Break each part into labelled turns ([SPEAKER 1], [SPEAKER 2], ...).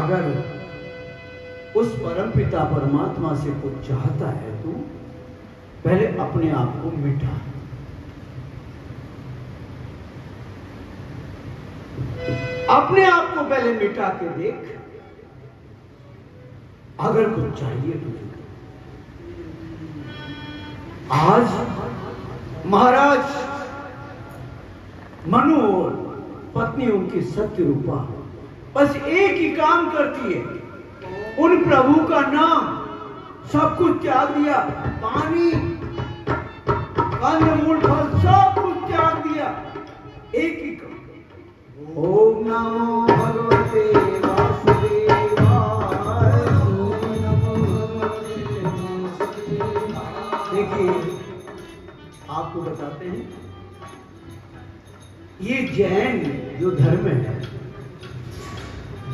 [SPEAKER 1] अगर उस परमपिता परमात्मा से कुछ चाहता है तो पहले अपने आप को मिटा, अपने आप को पहले मिटा के देख, अगर कुछ चाहिए तुझे। आज महाराज मनु और पत्नी उनकी सत्य रूपा बस एक ही काम करती है, उन प्रभु का नाम, सब कुछ त्याग दिया, पानी कंदमूल फल सब कुछ त्याग दिया, एक ही काम। ओम नमो भगवते वासुदेवाय। देखिए आपको बताते हैं, ये जैन जो धर्म है,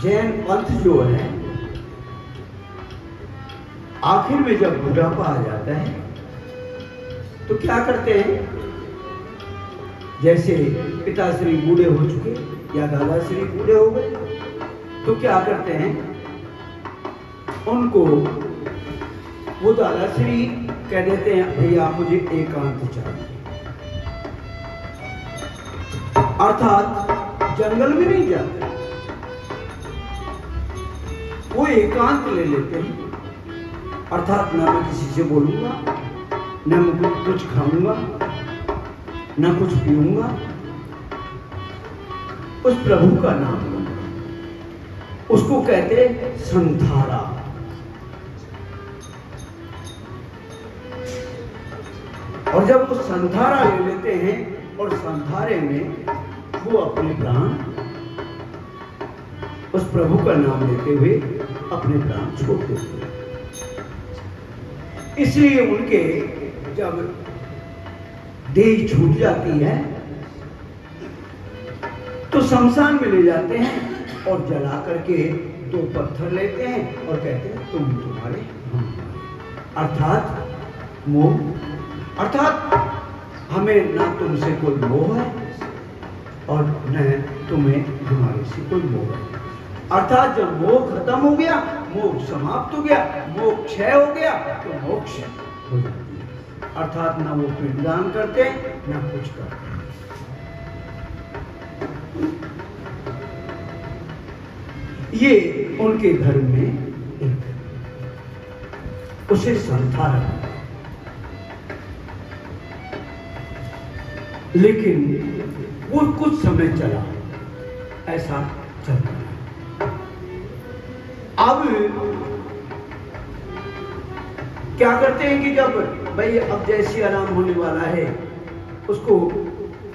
[SPEAKER 1] जैन पंथ जो है, आखिर में जब बुढ़ापा आ जाता है तो क्या करते हैं, जैसे पिताश्री बूढ़े हो चुके या दादाश्री बूढ़े हो गए तो क्या करते हैं, उनको वो दादाश्री कह देते हैं भैया मुझे एकांत चाहिए, अर्थात जंगल में नहीं जाते, वो एकांत ले लेते हैं, अर्थात ना मैं किसी से बोलूंगा, न मैं कुछ खाऊंगा, न कुछ पीऊंगा, उस प्रभु का नाम लूंगा, उसको कहते संथारा। और जब वो संथारा ले लेते हैं और संथारे में वो अपने प्राण उस प्रभु का नाम लेते हुए अपने प्राण छोड़ देते हैं। इसलिए उनके जब देह छूट जाती है तो शमशान में ले जाते हैं और जला करके 2 पत्थर लेते हैं और कहते हैं तुम तुम्हारे हम तुम्हारे, अर्थात मोह, अर्थात हमें ना तुमसे कोई मोह है और न तुम्हें हमारे से कोई मोह है। अर्थात जब मोह खत्म हो गया, मोह समाप्त हो गया, मोह क्षय हो गया तो मोक्ष हो जाती है, अर्थात ना वो पिंडदान करते ना कुछ करते। ये उनके धर्म में एक उसे संथारा, लेकिन वो कुछ समय चला, ऐसा चलता है। अब क्या करते हैं कि जब भाई अब जैसी आराम होने वाला है उसको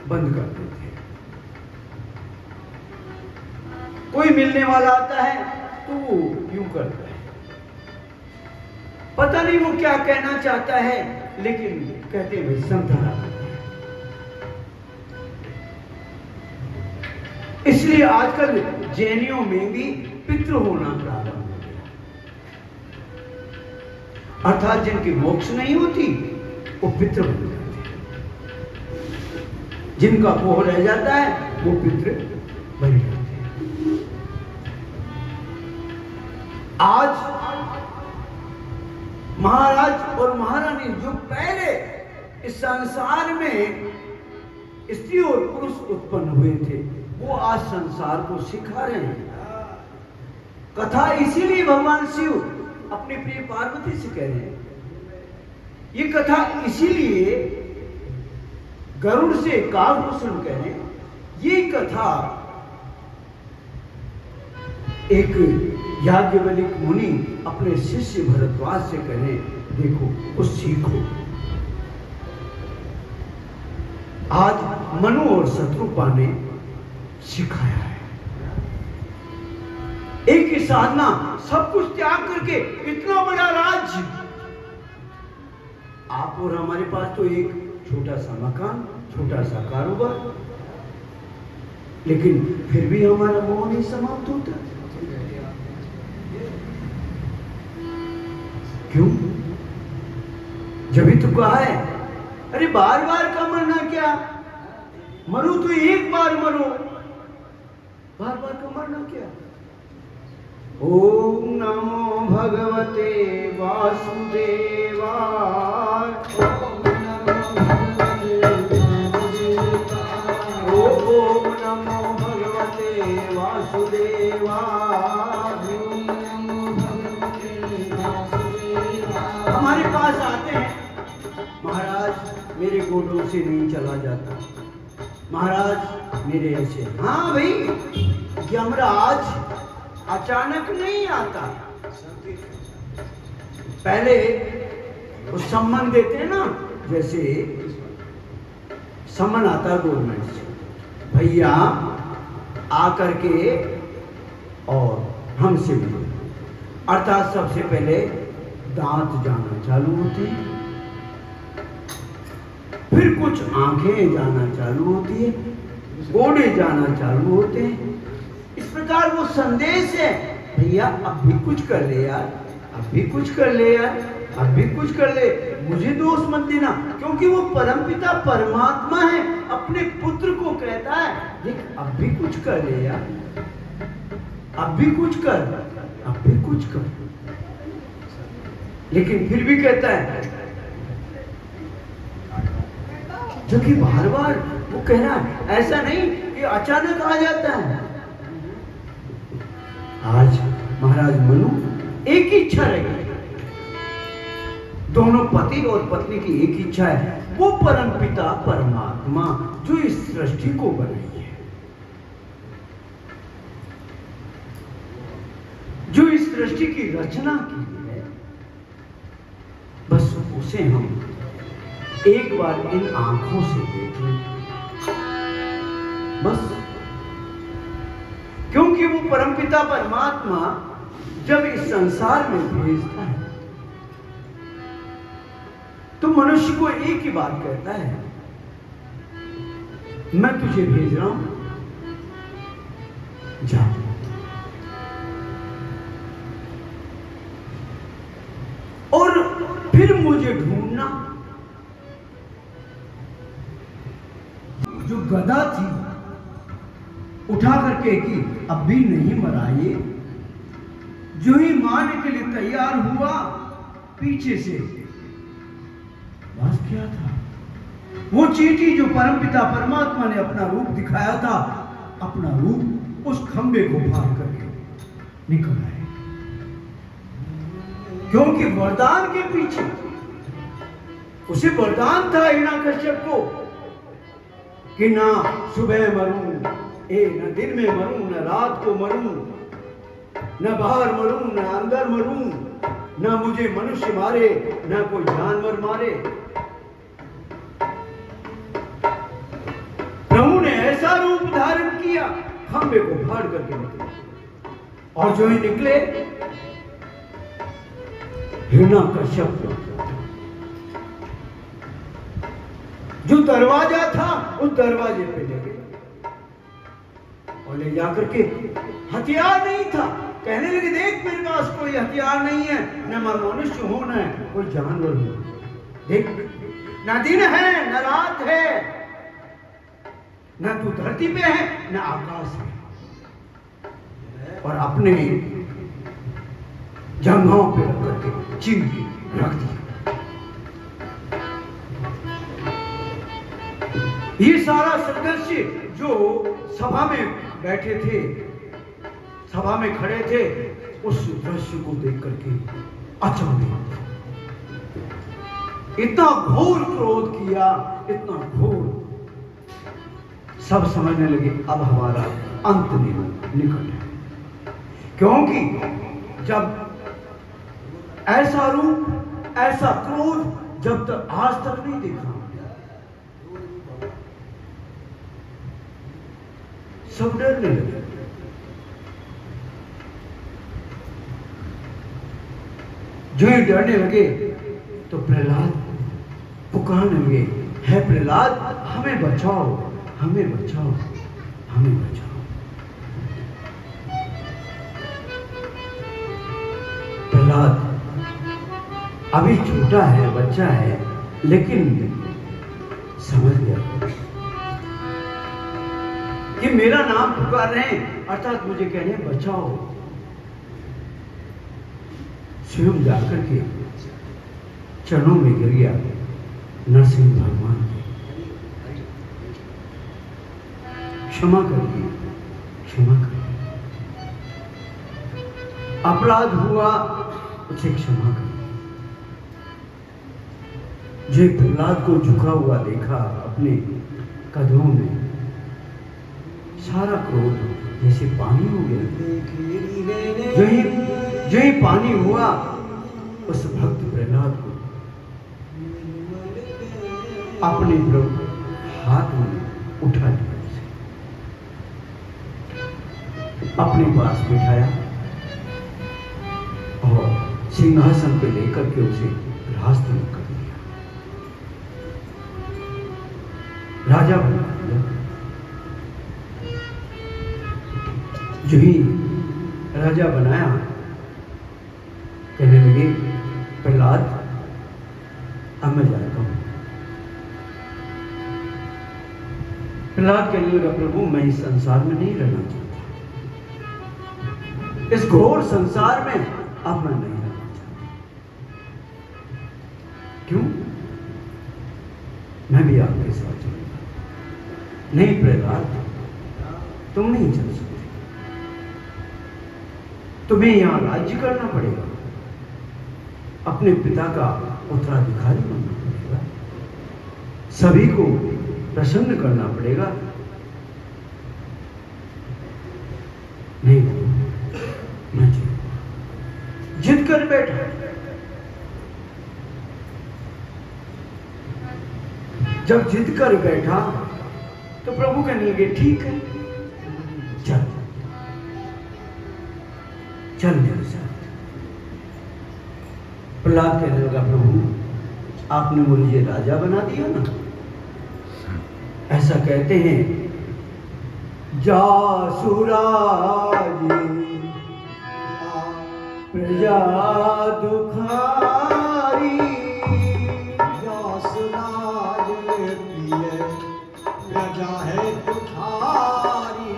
[SPEAKER 1] बंद कर देते हैं, कोई मिलने वाला आता है तो वो यूं करता है, पता नहीं वो क्या कहना चाहता है, लेकिन कहते हैं भाई संथारा। इसलिए आजकल जैनियों में भी पितृ होना प्रारंभ हो गया, अर्थात जिनकी मोक्ष नहीं होती वो पितृ बन जाते हैं, जिनका मोह रह जाता है वो पितृ बन जाते हैं। आज महाराज और महारानी जो पहले इस संसार में स्त्री और पुरुष उत्पन्न हुए थे वो आज संसार को सिखा रहे हैं। कथा इसीलिए भगवान शिव अपनी प्रिय पार्वती से कह रहे हैं, ये कथा इसीलिए गरुड़ से कालभूषण कह रहे हैं, ये कथा एक याज्ञवल्क्य मुनि अपने शिष्य भरद्वाज से कहे देखो कुछ सीखो। आज मनु और शत्रुपा ने सिखाया है, एक ही साधना, सब कुछ त्याग करके इतना बड़ा राज्य, आप और हमारे पास तो एक छोटा सा मकान, छोटा सा कारोबार, लेकिन फिर भी हमारा मोह नहीं समाप्त होता। क्यों? जब ही तो कहा है, अरे बार बार का मरना क्या, मरो तो एक बार मरो, बार बार का मरना क्या। ओम नमो भगवते वासुदेवाय। ओम नमो भगवते वासुदेवाय। हमारे पास आते हैं, महाराज मेरे गोडों से नहीं चला जाता, महाराज मेरे ऐसे। हाँ भाई, यमराज अचानक नहीं आता, पहले वो सम्मान देते हैं ना, जैसे सम्मान आता है गवर्नमेंट से, भैया आकर के और हमसे मिलो। अर्थात सबसे पहले दांत जाना चालू होते हैं, फिर कुछ आंखें जाना चालू होती है, गोड़े जाना चालू होते हैं। इस प्रकार वो संदेश है, भैया अब भी कुछ कर ले यार, अब भी कुछ कर ले यार, अब भी कुछ कर ले, मुझे दोष मत देना। क्योंकि वो परमपिता परमात्मा है, अपने पुत्र को कहता है देख अब भी कुछ कर ले यार, अब भी कुछ कर, अब भी कुछ कर। लेकिन फिर भी कहता है, जो कि बार बार वो कह रहा है, ऐसा नहीं कि अचानक आ जाता है। आज महाराज मनु एक ही इच्छा रही, दोनों पति और पत्नी की एक इच्छा है, वो परम पिता परमात्मा जो इस सृष्टि को बनाई है, जो इस सृष्टि की रचना की है, बस उसे हम एक बार इन आंखों से देख लें बस। क्योंकि वो परमपिता परमात्मा जब इस संसार में भेजता है तो मनुष्य को एक ही बात कहता है, मैं तुझे भेज रहा हूं, जा। और फिर मुझे ढूंढना। जो गदा थी उठा करके कि अब भी नहीं मरा ये, जो ही मारने के लिए तैयार हुआ, पीछे से बस क्या था, वो चींटी जो परमपिता परमात्मा ने अपना रूप दिखाया था, अपना रूप उस खंबे को फाड़ करके निकल आए। क्योंकि वरदान के पीछे उसे वरदान था हिरण्यकश्यप को कि ना सुबह मरूं, न दिन में मरूं, न रात को मरूं, न बाहर मरूं, न अंदर मरूं, न मुझे मनुष्य मारे, न कोई जानवर मारे। प्रभु ने ऐसा रूप धारण किया, खंबे को फाड़ करके निकले, और जो ही निकले हिरण्यकश्यप जो दरवाजा था उस दरवाजे पे ले गए और ले जाकर के, हथियार नहीं था, कहने लगे देख मेरे पास कोई हथियार नहीं है, न मनुष्य हो न कोई जानवर हो, देख न दिन है न रात है, न तू धरती पे है न आकाश है, और अपने जंघों पे रख करके चिन्ह रख दिया। ये सारा सदस्य जो सभा में बैठे थे, सभा में खड़े थे, उस दृश्य को देख करके अचंभित, इतना घोर क्रोध किया, इतना घोर, सब समझने लगे अब हमारा अंत निकट है। क्योंकि जब ऐसा रूप, ऐसा क्रोध जब तक आज तक नहीं देखा, सब डरने लगे। जो ही डरने लगे तो प्रहलाद पुकारने लगे, है प्रहलाद हमें बचाओ, हमें बचाओ, हमें बचाओ। प्रहलाद अभी छोटा है, बच्चा है, लेकिन समझ गया कि मेरा नाम पुकार रहे हैं, अर्थात मुझे कह रहे हैं बचाओ। स्वयं जाकर के चरणों में गिर गया नरसिंह भगवान के। क्षमा करिए, क्षमा करिए, अपराध हुआ उसे क्षमा करिए। जो प्रहलाद को झुका हुआ देखा अपने कदमों में, सारा क्रोध जैसे पानी हो गया। जो ही पानी हुआ उस भक्त प्रहलाद को अपने हाथ में उठा लिया, अपने पास बिठाया और सिंहासन पे लेकर के उसे राजधानी कर दिया, राजा बना दिया। जो ही राजा बनाया, कहने लगे प्रहलाद अब मैं जाता हूं। प्रहलाद कहने लगा प्रभु मैं इस संसार में नहीं रहना चाहता, इस घोर संसार में अब मैं नहीं रहना चाहता। क्यों? मैं भी आपके साथ चलूंगा। नहीं प्रहलाद, तुम नहीं चल सकते, तुम्हें यहां राज्य करना पड़ेगा, अपने पिता का उत्तराधिकारी बनना पड़ेगा, सभी को प्रसन्न करना पड़ेगा। नहीं, मैं जिद कर बैठा। जब जिद कर बैठा तो प्रभु कहने लगे ठीक है, चल चल मेरे साथ। प्रहलाद कहने लगा प्रभु आपने मुझे राजा बना दिया ना, ऐसा कहते हैं जासुराजी प्रजा दुखारी,
[SPEAKER 2] जासुराज प्रिय प्रजा है दुखारी,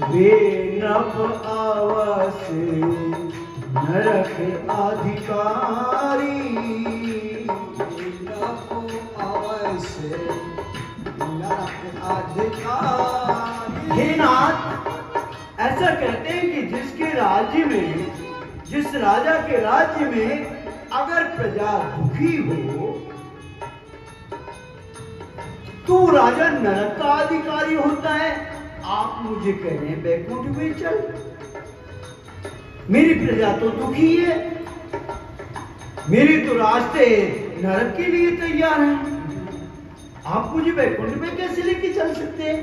[SPEAKER 1] बेनब अवस नरक अधिकारी,
[SPEAKER 2] बेनब अवस नरक अधिकारी।
[SPEAKER 1] हे नाथ, ऐसा कहते हैं कि जिसके राज्य में, जिस राजा के राज्य में अगर प्रजा दुखी हो तो राजा नरक का अधिकारी होता है। आप मुझे कह रहे हैं बैकुंठ में चल, मेरी प्रजा तो दुखी है, मेरी तो रास्ते नरक के लिए तैयार है, आप मुझे बैकुंठ में कैसे लेके चल सकते हैं?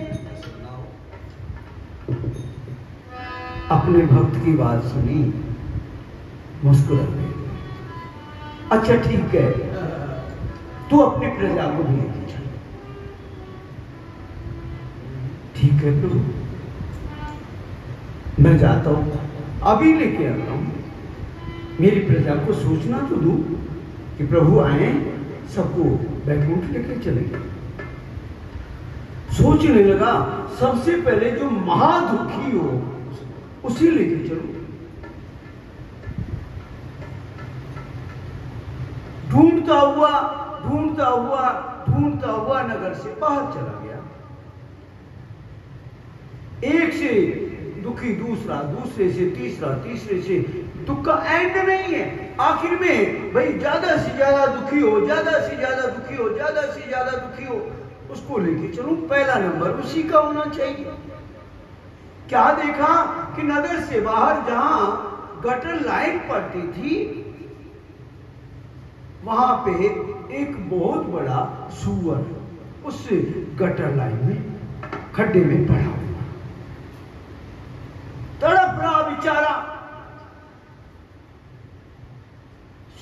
[SPEAKER 1] अपने भक्त की बात सुनी, मुस्कुरा गए। अच्छा ठीक है, तू अपनी प्रजा को भी लेके चल। ठीक है प्रभु, मैं जाता हूं, अभी लेके आता हूं। मेरी प्रजा को सूचना तो दूं कि प्रभु आए, सबको बैकुंठ लेके चलेंगे। सोचने लगा सबसे पहले जो महादुखी हो उसी लेके चलो। ढूंढता हुआ ढूंढता हुआ ढूंढता हुआ नगर से बाहर चला गया। एक से दुखी दूसरा, दूसरे से तीसरा, तीसरे से दुख का एंड नहीं है। आखिर में भाई ज्यादा से ज्यादा दुखी हो, ज्यादा से ज्यादा दुखी हो, ज्यादा से ज्यादा दुखी हो, उसको लेके चलूं, पहला नंबर उसी का होना चाहिए। क्या देखा कि नगर से बाहर जहां गटर लाइन पड़ती थी वहां पे एक बहुत बड़ा सूअर उस गटर लाइन में खड्डे में पड़ा हुआ तड़प रहा बेचारा।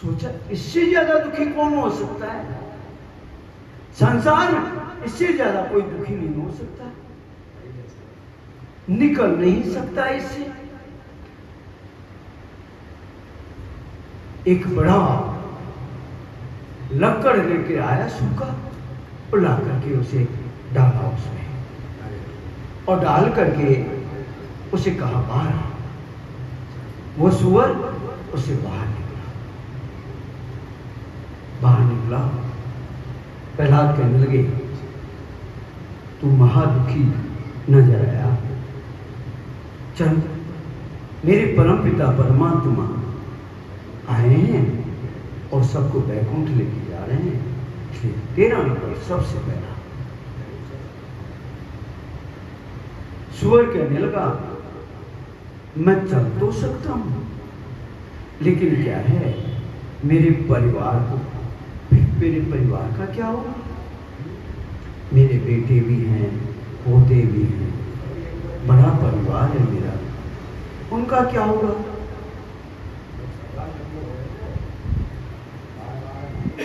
[SPEAKER 1] सोचा इससे ज्यादा दुखी कौन हो सकता है? संसार में इससे ज्यादा कोई दुखी नहीं हो सकता, निकल नहीं सकता इससे। एक बड़ा लकड़ लेके आया सूखा और ला करके उसे डाला उसमें और डाल करके उसे कहा बाहर। वो सूअर उसे बाहर निकला। प्रहलाद कहने लगे, तू महादुखी नजर आया, चल मेरे परमपिता परमात्मा आए हैं और सबको वैकुंठ लेके जा रहे हैं, इसलिए तेरा नंबर सबसे पहला। सुअर कहने लगा, मैं चल तो सकता हूं, लेकिन क्या है मेरे परिवार को, मेरे परिवार का क्या होगा? मेरे बेटे भी हैं, पोते भी हैं, बड़ा परिवार है मेरा, उनका क्या होगा?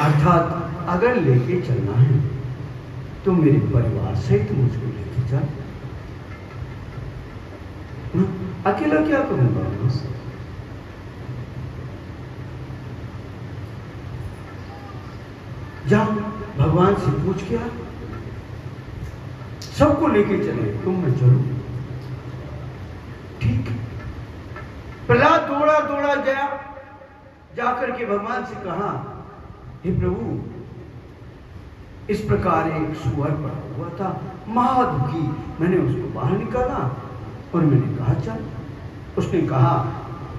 [SPEAKER 1] अर्थात अगर लेके चलना है तो मेरे परिवार सहित मुझको लेके चल, अकेला क्या करूंगा? जा भगवान से पूछ के आ, सबको लेके चले, तुम मैं चलूं? ठीक। प्रहलाद दौड़ा दौड़ा गया, जाकर के भगवान से कहा, हे प्रभु, इस प्रकार एक सुअर पड़ा हुआ था, महादुखी, मैंने उसको बाहर निकाला और मैंने कहा चल। उसने कहा,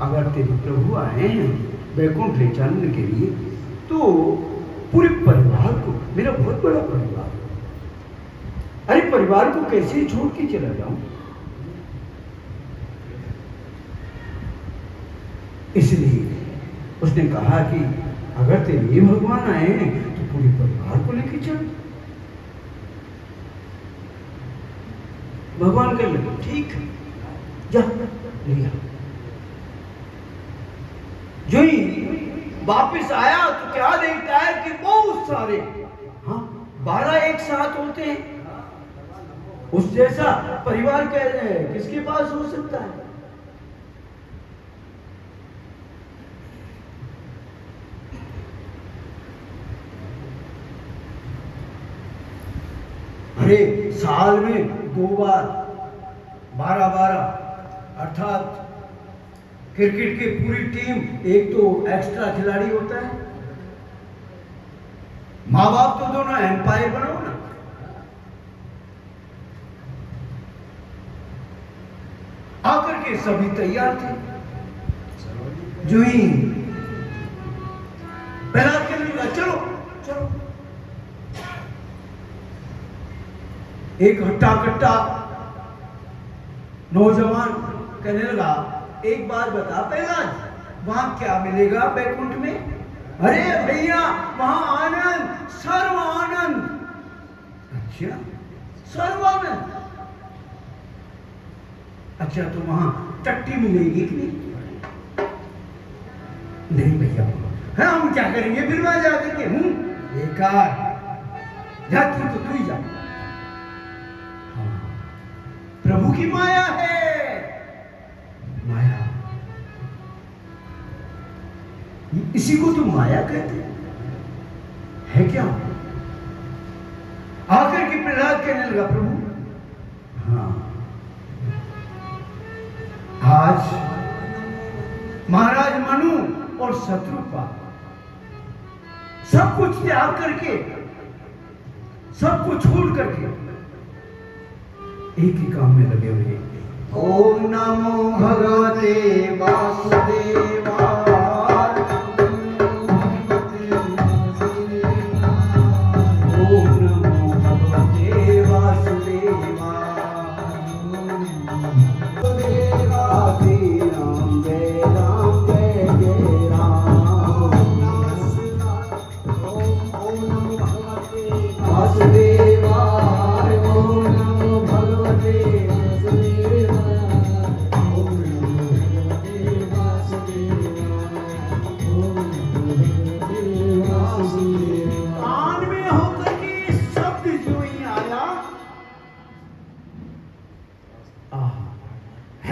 [SPEAKER 1] अगर तेरे प्रभु आए हैं वैकुंठ ले जाने के लिए तो पूरे परिवार को, मेरा बहुत बड़ा परिवार, अरे परिवार को कैसे छोड़ के चला जाऊं? इसलिए उसने कहा कि अगर तेरे भगवान आए हैं तो पूरे परिवार को लेके चल। भगवान कह लगे, ठीक जा, लिया। जो ही वापिस आया तो क्या देखता है कि बहुत सारे, हाँ 12 एक साथ होते हैं। उस जैसा परिवार कह रहे हैं किसके पास हो सकता है? अरे साल में 2 बार 12-12, अर्थात क्रिकेट की पूरी टीम, एक तो एक्स्ट्रा खिलाड़ी होता है, माँ बाप तो दोनों एम्पायर बनो ना। आकर के सभी तैयार थे, जो ही प्रहलाद कहने लगा, चलो चलो। एक हट्टा कट्टा नौजवान कहने लगा, एक बात बता प्रहलाद, वहां क्या मिलेगा वैकुंठ में? अरे भैया वहां आनंद, सर्व आनंद। अच्छा, सर्व आनंद। अच्छा, तो वहां टट्टी मिलेगी कि नहीं? नहीं भैया, हाँ हम क्या करेंगे फिर वहां जाकर के? बेकार, जाती तो तू ही जा। प्रभु की माया है, माया, इसी को तो माया कहते है क्या? आकर के प्रहलाद कहने लगा, प्रभु हाँ, आज महाराज मनु और शत्रुपा सब कुछ त्याग करके, सब कुछ छोड़ करके एक ही काम में लगे हुए हैं। ओम नमो भगवते वासुदेवाय। ओम नमो भगवते वासुदेवाय। राधे राम जय जय राम। ओम नमो भगवते वासुदेवाय। ओम नमो भगवते कान में होकर के शब्द जो ही आया,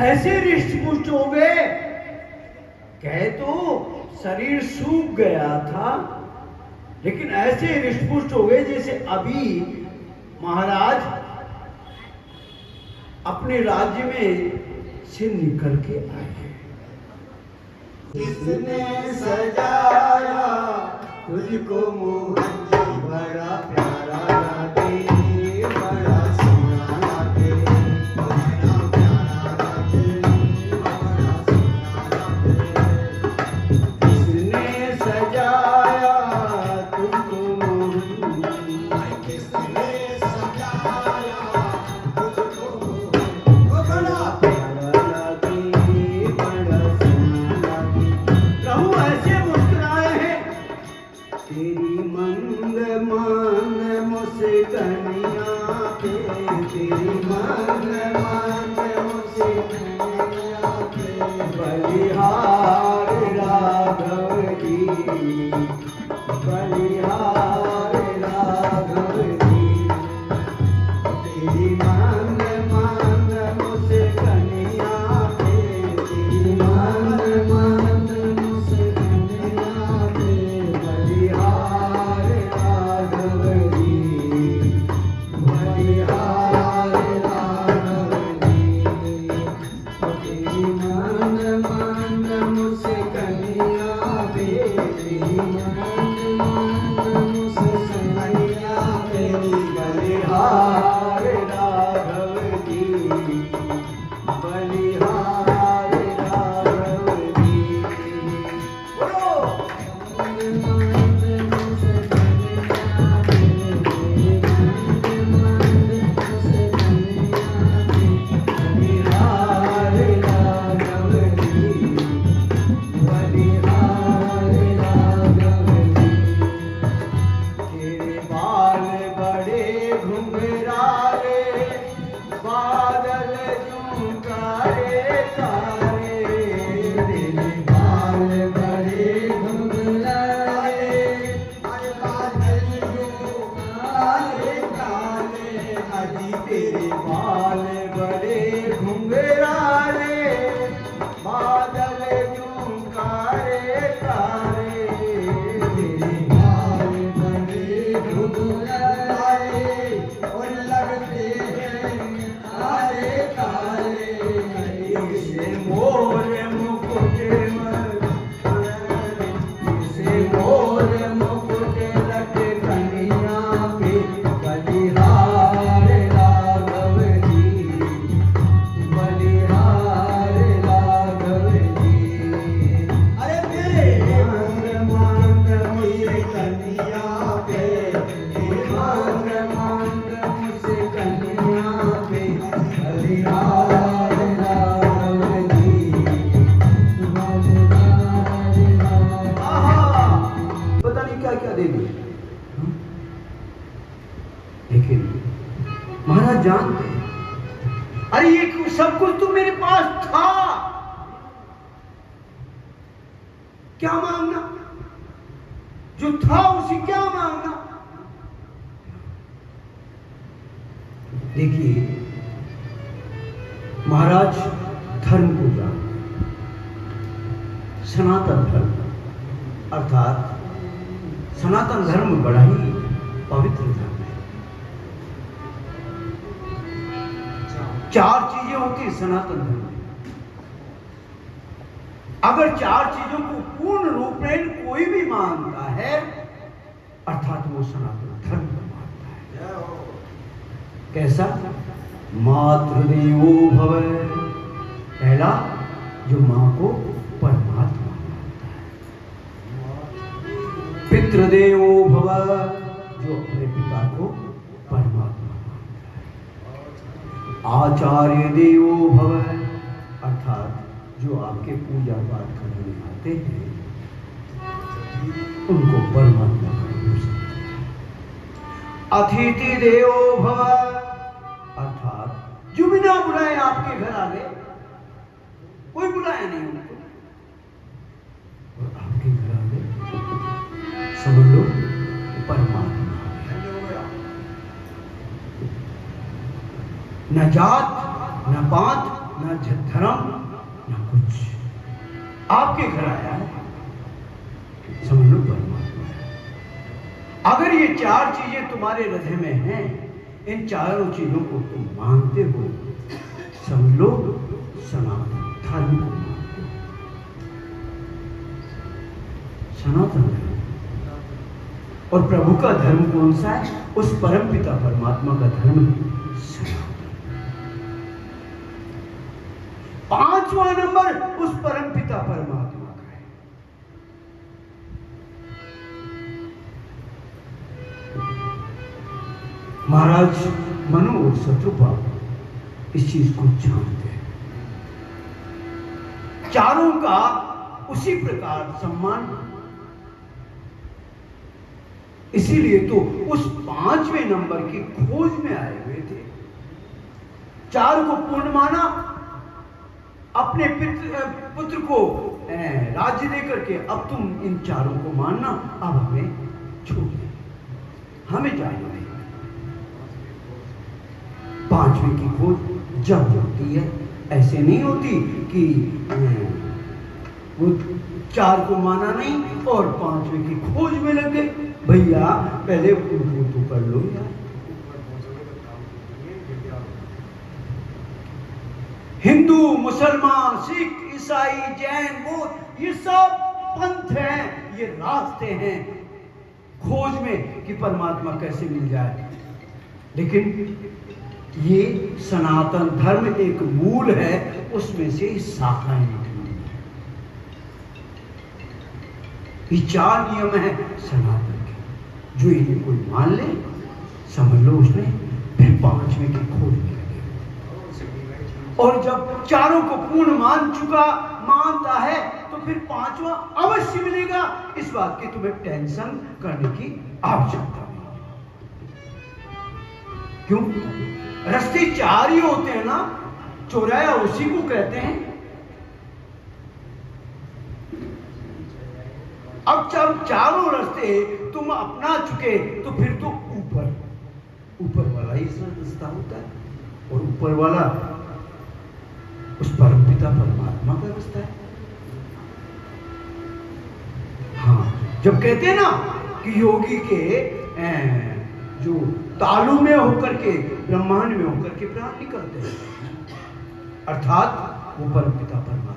[SPEAKER 1] ऐसे रिष्ट पुष्ट हो गए, कहे तो शरीर सूख गया था, लेकिन ऐसे रिष्ट पुष्ट हो गए जैसे अभी महाराज अपने राज्य में से निकल के आए हैं।
[SPEAKER 2] किसने सजाया तुझको मोहन जी, बड़ा प्यारा लागे, बड़ा सोना लागे, बड़ा प्यारा लागे, बड़ा सोना लागे।
[SPEAKER 1] किसने सजाया तुझको मोहन जी,
[SPEAKER 2] किसने सजाया तुझको मोहन, वो बड़ा
[SPEAKER 1] प्यारा लागे, बड़ा सोना लागे। प्रभु ऐसे मुस्कुराए हैं, तेरी मंग मान मुस्कनिया पे, तेरी मंग मान मुस्कनिया पे, बलिहार राघव जी, बलिहार राघव जी, तेरी मंग मान मुस्कनिया पे, तेरी मंग मान मुस्कनिया पे, बलिहार राघव जी, बलिहार राघव जी, तेरी मंग मान मुस्कनिया पे, तेरी मंग मान मुस्कनिया पे, बलिहार राघव जी, बलिहार राघव जी। बोलो बलिहार राघव जी, बलिहार राघव जी। तेरे बाल बड़े घुंघराले, बादल झुमकारे तारे, तेरे बाल बड़े घुंघराले,
[SPEAKER 2] अरे बादल जो काले काले,
[SPEAKER 1] अजी तेरे बाल बड़े घुंघराले, बादल झुमकारे तारे, तेरे
[SPEAKER 2] बाल बड़े घुंघराले और लगते हैं काले काले।
[SPEAKER 1] से मोर मुकुट से मोर मुकुट लटकनिया पे, बलिहार राघव जी, बलिहार राघव जी।
[SPEAKER 2] अरे तेरे मांग मांग मुझे कन्या पे, तेरे मांग
[SPEAKER 1] मांग मुझसे कन्या पे, बलिहार राघव जी, बलिहार राघव। आहा! पता नहीं क्या क्या देंगे, लेकिन महाराज जानते हैं, अरे ये सब कुछ तो मेरे पास था, क्या मांगना, जो था उसी क्या मांगना। देखिए महाराज धर्म को जान, सनातन धर्म अर्थात सनातन धर्म बड़ा ही पवित्र धर्म है। चार चीजें होती हैं सनातन धर्म में। अगर चार चीजों को पूर्ण रूपेण कोई भी मानता है, अर्थात वो सनातन धर्म को मानता है। कैसा? मातृदेवो भव, पहला जो मां को परमात्मा मानता है। पितृदेवो भव, जो अपने पिता को परमात्मा मानता है। आचार्य देवो भव, अर्थात जो आपके पूजा पाठ करने आते हैं उनको परमात्मा का रूप समझता है। अतिथि देवो भव, अर्थात जो बिना बुलाए आपके घर आ गए, कोई बुलाया नहीं उनको और आपके घर आ गए, समझ लो परमात्मा आ गया। न जात न पात न धर्म न कुछ, आपके घर आया है, समझ लो परमात्मा है। अगर ये चार चीजें तुम्हारे हृदय में हैं, इन चारों चीजों को तुम मानते हो, समझ लो सनातन धर्म को मानते हो। सनातन धर्म। और प्रभु का धर्म कौन सा है? उस परम पिता परमात्मा का धर्म सनातन। 5वां नंबर उस परम पिता परमात्मा का है। महाराज मनु और शत्रुपा इस चीज को जानते हैं। चारों का उसी प्रकार सम्मान, इसीलिए तो उस 5वें नंबर की खोज में आए हुए थे। 4 को पूर्ण माना, अपने पुत्र को राज्य देकर के अब तुम इन 4 को मानना, अब हमें छोड़ दे, हमें जाने दे। 5वें की खोज जब होती है, ऐसे नहीं होती कि वो 4 को माना नहीं और 5वें की खोज में लग गए। भैया पहले उनको तो कर लो यार। हिंदू, मुसलमान, सिख, ईसाई, जैन, बौद्ध, ये सब पंथ हैं, ये रास्ते हैं खोज में कि परमात्मा कैसे मिल जाए। लेकिन ये सनातन धर्म एक मूल है, उसमें से शाखाएं निकली। ये 4 नियम है सनातन के, जो इन्हें कोई मान ले, समझ लो उसने फिर 5वें की खोज में लगे। और जब 4 को पूर्ण मानता है तो फिर 5वां अवश्य मिलेगा। इस बात की तुम्हें टेंशन करने की आवश्यकता नहीं। क्यों? रास्ते 4 ही होते हैं ना, चौराया उसी को कहते हैं। अब जब 4 रास्ते तुम अपना चुके तो फिर तो ऊपर वाला ही रास्ता होता है, और ऊपर वाला उस परम पिता परमात्मा का रास्ता है। हाँ, जब कहते हैं ना कि योगी के जो तालु में होकर के, ब्रह्मांड में होकर के प्राण निकलते हैं, अर्थात वो परम पिता परमात्मा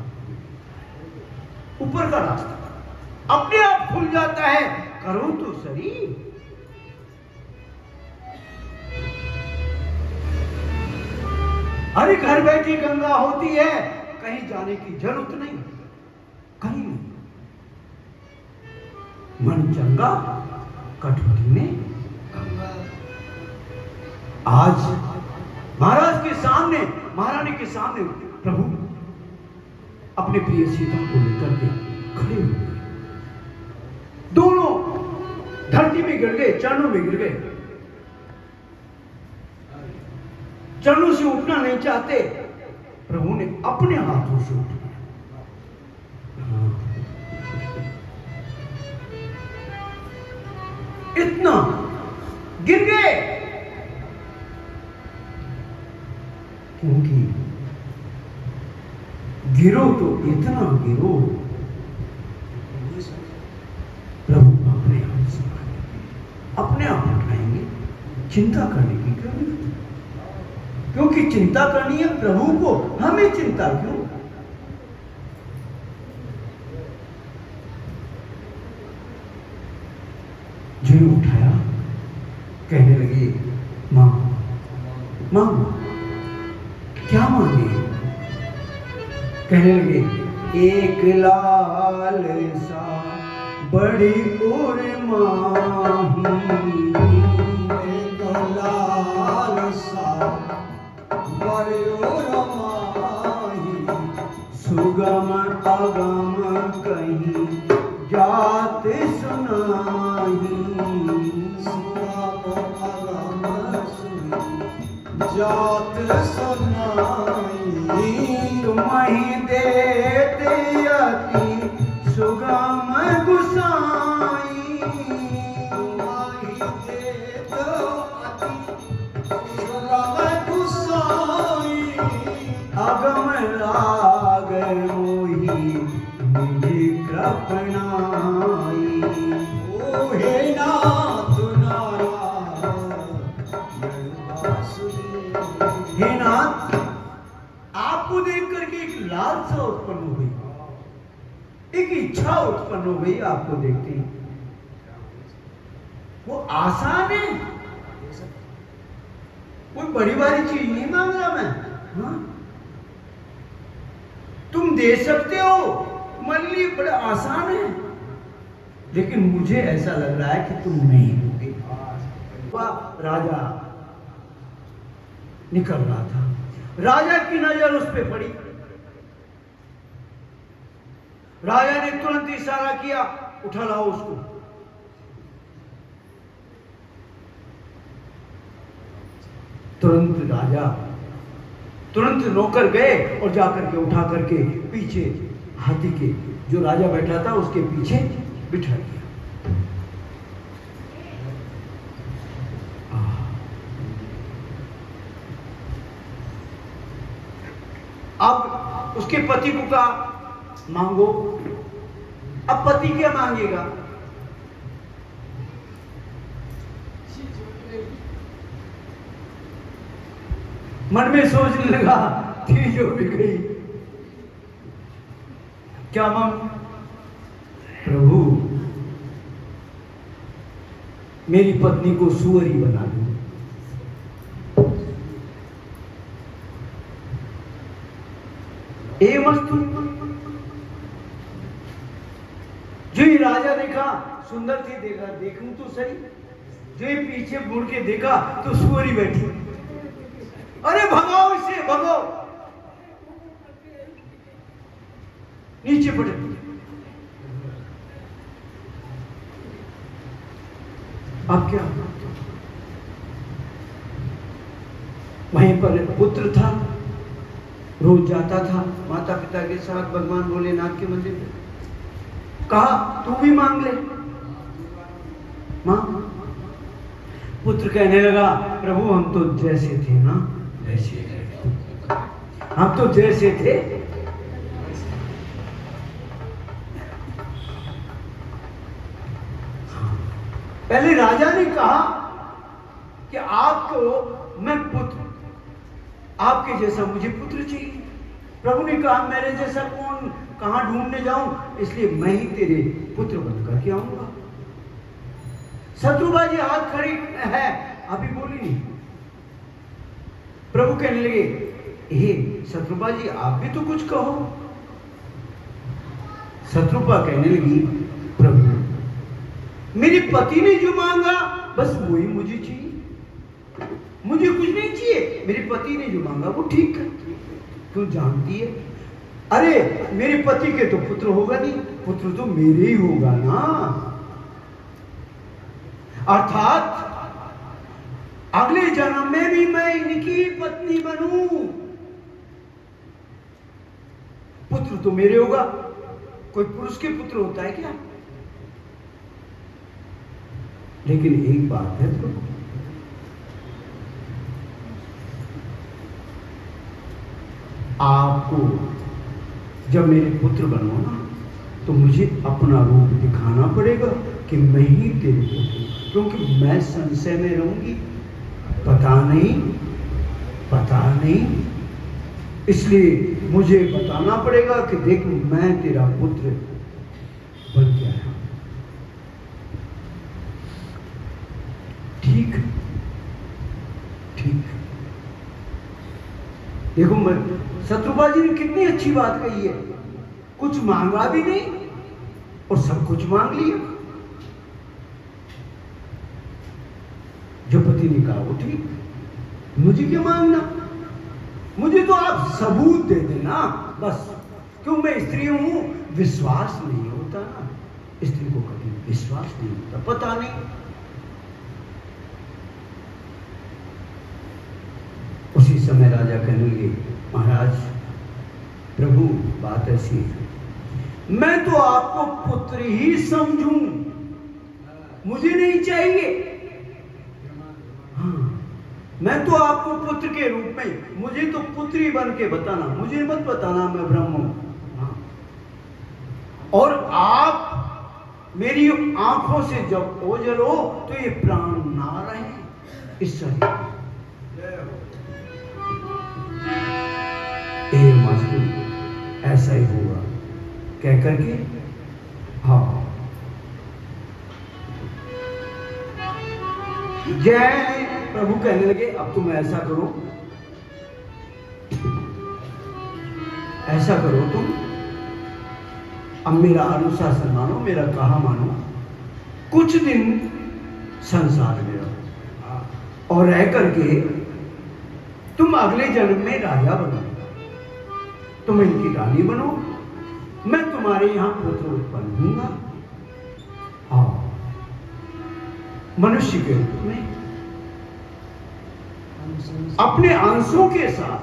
[SPEAKER 1] ऊपर का रास्ता अपने आप खुल जाता है। करो तो सही। अरे घर बैठी गंगा होती है, कहीं जाने की जरूरत नहीं, कहीं नहीं। मन चंगा कटोरी में गंगा। आज महाराज के सामने, महारानी के सामने प्रभु अपने प्रिय सीता को लेकर के खड़े हो गए। दोनों धरती में गिर गए, चरणों में गिर गए। चरणों से उठना नहीं चाहते, प्रभु ने अपने हाथों से उठाया। इतना गिर गए क्योंकि गिरो तो इतना गिरो, प्रभु अपने हाथ से अपने आप उठाएंगे। चिंता करने की क्यों नहीं? क्योंकि चिंता करनी है प्रभु को, हमें चिंता क्यों? जो उठाया, कहने लगे मां मां क्या मांगे? कहने लगे एक लाल सा बड़ी उर्माही,
[SPEAKER 2] एक लाल सा बड़ी उर्माही,
[SPEAKER 1] सुगम अगम कहीं जात सुनाही,
[SPEAKER 2] सुगम अगम सुनी जात सुनाई,
[SPEAKER 1] तुम्हीं देते अति सुगम गुसाई,
[SPEAKER 2] तुम्हीं देते अति सुगम गुसाई,
[SPEAKER 1] अगम लाग मोही निज कृपणाई,
[SPEAKER 2] ओ हे नाथ नारायण वासुदेव।
[SPEAKER 1] हे नाथ, आपको देख करके एक लालसा उत्पन्न हो गई। एक इच्छा उत्पन्न हो गई आपको देखते ही। वो आसान है, कोई बड़ी बड़ी चीज नहीं मांग रहा मैं। हाँ? तुम दे सकते हो, तुम्हारे लिए बड़ा आसान है, लेकिन मुझे ऐसा लग रहा है कि तुम नहीं दोगे। वह राजा निकल रहा था, राजा की नजर उस पे पड़ी। राजा ने तुरंत इशारा किया, उठा लाओ उसको। तुरंत नौकर गए और जाकर के उठा करके पीछे हाथी के, जो राजा बैठा था उसके पीछे बिठा दिया। अब उसके पति को कहा मांगो। अब पति क्या मांगेगा? मन में सोचने लगा, थी जो भी गई, क्या मांग? प्रभु मेरी पत्नी को सुअरी बना दो। ए मस्तु, जो ही राजा देखा सुंदर थी, देखा देखूं तो सही, जो ही पीछे मुड़ के देखा तो सुअरी बैठी। अरे भगाओ इसे, भगाओ, नीचे पटक दिया। अब क्या? वहीं पर पुत्र था, रोज जाता था माता पिता के साथ भगवान भोलेनाथ के मंदिर में। कहा तू भी मांग ले मां। पुत्र कहने लगा, प्रभु हम तो जैसे थे ना वैसे थे, हम तो जैसे थे। पहले राजा ने कहा कि आपको मैं पुत्र, आपके जैसा मुझे पुत्र चाहिए। प्रभु ने कहा मेरे जैसा कौन, कहां ढूंढने जाऊं, इसलिए मैं ही तेरे पुत्र बनकर के आऊंगा। शत्रुबाजी हाथ खड़ी है, अभी बोली नहीं। प्रभु कहने लगे, हे शत्रुबाजी आप भी तो कुछ कहो। शत्रुपा कहने लगी, प्रभु मेरे पति ने जो मांगा बस वही मुझे चाहिए, मुझे कुछ नहीं चाहिए। मेरे पति ने जो मांगा वो ठीक है। तू जानती है, अरे मेरे पति के तो पुत्र होगा नहीं, पुत्र तो मेरे ही होगा ना। अर्थात अगले जन्म में भी मैं इनकी पत्नी बनूं, पुत्र तो मेरे होगा। कोई पुरुष के पुत्र होता है क्या? लेकिन एक बात है प्रभु, आपको जब मेरे पुत्र बनो ना तो मुझे अपना रूप दिखाना पड़ेगा कि मैं ही तेरे पुत्र हूं, क्योंकि मैं संशय में रहूंगी, पता नहीं, इसलिए मुझे बताना पड़ेगा कि देख मैं तेरा पुत्र बन गया है। ठीक। देखो मैं, शत्रुबाजी ने कितनी अच्छी बात कही है, कुछ मांगा भी नहीं और सब कुछ मांग लिया। जो पति ने कहा वो ठीक, मुझे क्या मांगना, मुझे तो आप सबूत दे देना बस। क्यों, मैं स्त्री हूं, विश्वास नहीं होता ना, स्त्री को कभी विश्वास नहीं होता, पता नहीं। उसी समय राजा कहने लगे, महाराज प्रभु बात ऐसी है, मैं तो आपको पुत्र ही समझूं, मुझे नहीं चाहिए। हाँ, मैं तो आपको पुत्र के रूप में, मुझे तो पुत्री बन के बताना, मुझे मत बताना मैं ब्रह्म हूं। हाँ। और आप मेरी आंखों से जब ओझल हो तो ये प्राण ना रहे इस शरीर। ऐसा ही होगा, कह करके हाँ जय प्रभु कहने लगे, अब तुम ऐसा करो, ऐसा करो तुम, अब मेरा अनुशासन मानो, मेरा कहा मानो, कुछ दिन संसार में रहो और रह करके तुम अगले जन्म में राजा बनो, तुम इनकी रानी बनो, मैं तुम्हारे यहां पुत्र उत्पन्न दूंगा, हाँ मनुष्य के रूप में अपने अंशों के साथ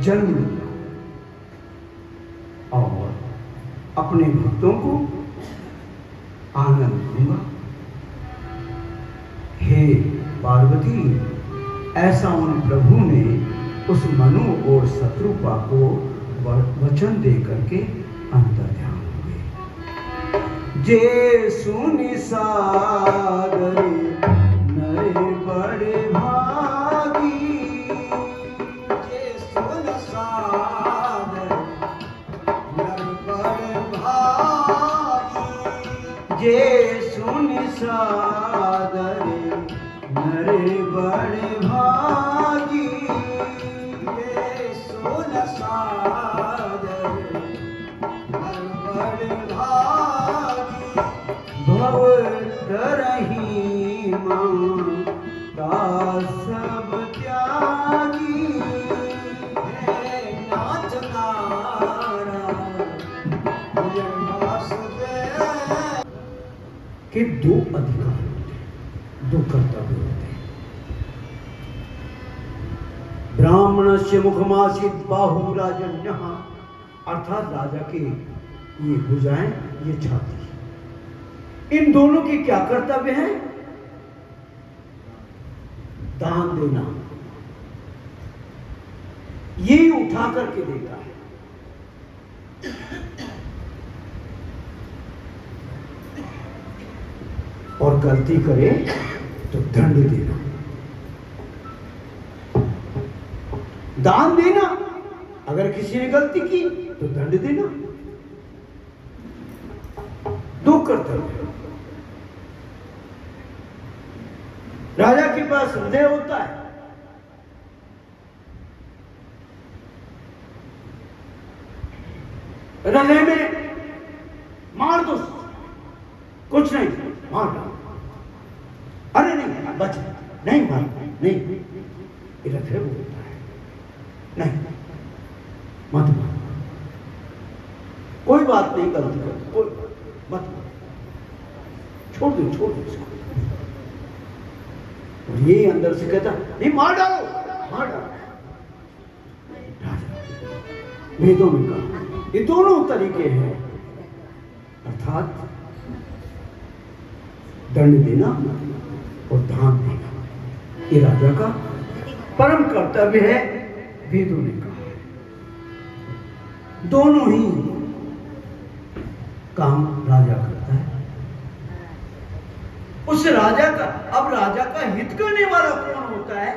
[SPEAKER 1] जन्म लूंगा और अपने भक्तों को आनंद दूंगा। हे पार्वती, ऐसा उन प्रभु ने उस मनु और शत्रुपा को वचन दे करके अंतर ध्यान हो गए। जे सुनि सादरे नरे बड़े भागी,
[SPEAKER 2] जे सुन सादर नर बड़ भागी,
[SPEAKER 1] जे सुनि सादरे नरे बड़े भागी,
[SPEAKER 2] जे सुन सादर नर बड़ भागी,
[SPEAKER 1] भव तरही माता सब त्यागी।
[SPEAKER 2] हे नाथ नारायण वासुदेव।
[SPEAKER 1] के दो अधिकार होते हैं, दो कर्तव्य होते हैं। ब्राह्मणस्य मुखमासीत बाहु राजन्यः, अर्थात राजा के ये भुजाएं, ये छाती, इन दोनों के क्या कर्तव्य हैं? दान देना, ये उठा करके देता है। और गलती करे तो दंड देना। दान देना, अगर किसी ने गलती की तो दंड देना, दो कर्तव्य। राजा के पास हृदय होता है, हृदय में मार दो, कुछ नहीं, मार डालो, अरे नहीं बच नहीं, मार नहीं, हृदय वो होता है, नहीं मत मार, कोई बात नहीं, गलती कर, कोई मत मार, छोड़ दो इसको। और ये अंदर से कहता नहीं, मार डालो, मार डालो। वेदों में कहा ये दोनों तरीके हैं, अर्थात दंड देना और दान देना, ये राजा का परम कर्तव्य है, वेदों ने कहा। दोनों ही काम राजा करता है। उस राजा का, अब राजा का हित करने वाला कौन होता है?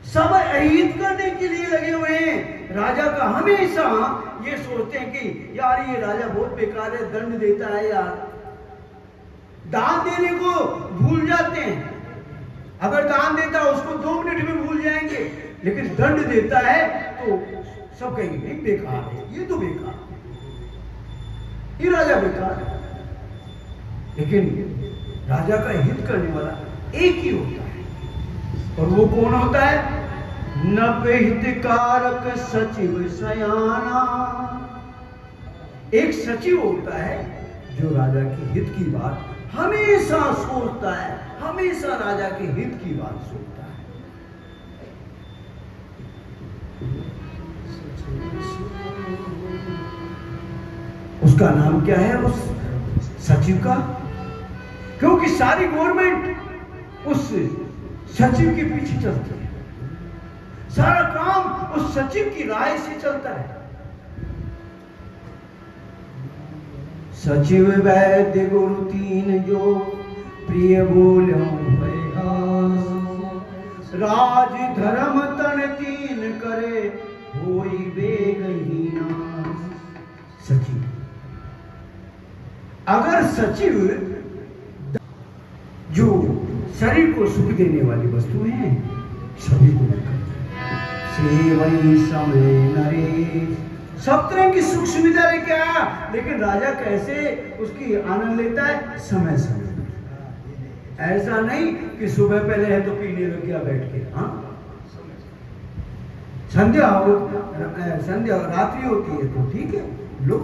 [SPEAKER 1] सब अहित करने के लिए लगे हुए हैं। राजा का हमेशा ये सोचते हैं कि यार ये राजा बहुत बेकार है, दंड देता है यार, दान देने को भूल जाते हैं। अगर दान देता है उसको 2 मिनट में भूल जाएंगे, लेकिन दंड देता है तो सब कहेंगे नहीं बेकार है, ये तो बेकार है, ये राजा बेकार है। लेकिन राजा का हित करने वाला एक ही होता है, और वो कौन होता है? नब्बे हितकारक सचिव सयाना। एक सचिव होता है जो राजा के हित की बात हमेशा सोचता है, हमेशा राजा के हित की बात सोचता है। उसका नाम क्या है उस सचिव का? क्योंकि सारी गवर्नमेंट उस सचिव के पीछे चलती है, सारा काम उस सचिव की राय से चलता है। सचिव वैद्य गुरु तीन जो प्रिय बोलो राज धर्म तन तीन करे होई बेगहीना। अगर सचिव जो शरीर को सुख देने वाली वस्तुएं हैं सभी को सेवई समय नरेश, सब तरह की सुख सुविधा लेके आया, लेकिन राजा कैसे उसकी आनंद लेता है? समय समय। ऐसा नहीं कि सुबह पहले है तो पीने लग गया बैठ के। हाँ, संध्या रात्रि होती है तो ठीक है, लो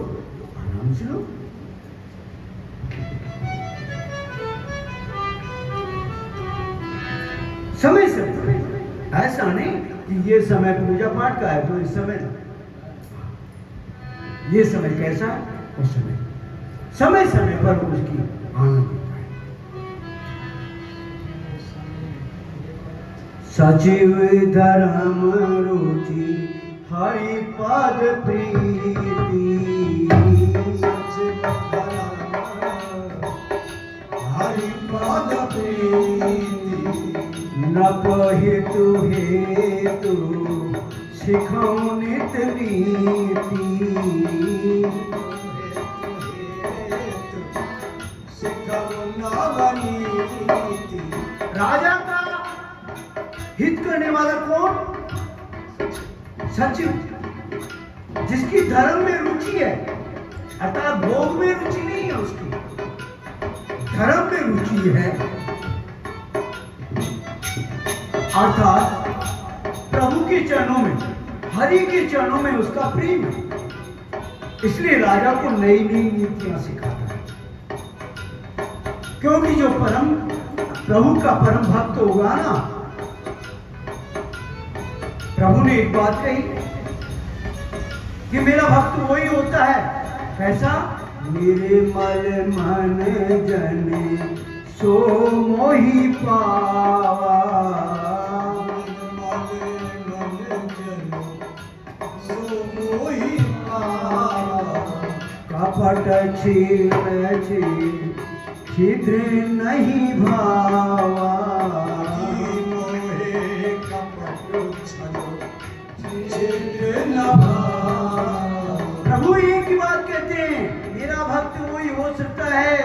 [SPEAKER 1] आराम से लो। समय समय, ऐसा नहीं कि ये समय पूजा पाठ का है तो इस समय, ये समय कैसा है उस समय, समय समय पर उसकी आनंद होता है। सचिव धर्म रुचि हरि पद प्रीति,
[SPEAKER 2] हरि पद प्रीति,
[SPEAKER 1] न हेतु हेतु सिखौ नित नीति, राजा का हित करने वाला कौन? सचिव, जिसकी धर्म में रुचि है, अर्थात भोग में रुचि नहीं है, उसकी धर्म में रुचि है, अर्थात प्रभु के चरणों में, हरि के चरणों में उसका प्रेम है। इसलिए राजा को नई नई नीतियां सिखाता है, क्योंकि जो प्रभु का परम भक्त होगा ना, प्रभु ने एक बात कही कि मेरा भक्त वही होता है, कैसा? मेरे मल मन जन सो मोहि पावा, कपट छीन छिद्र नहीं भावा, प्रभु एक ही बात कहते हैं, मेरा भक्त वही हो सकता है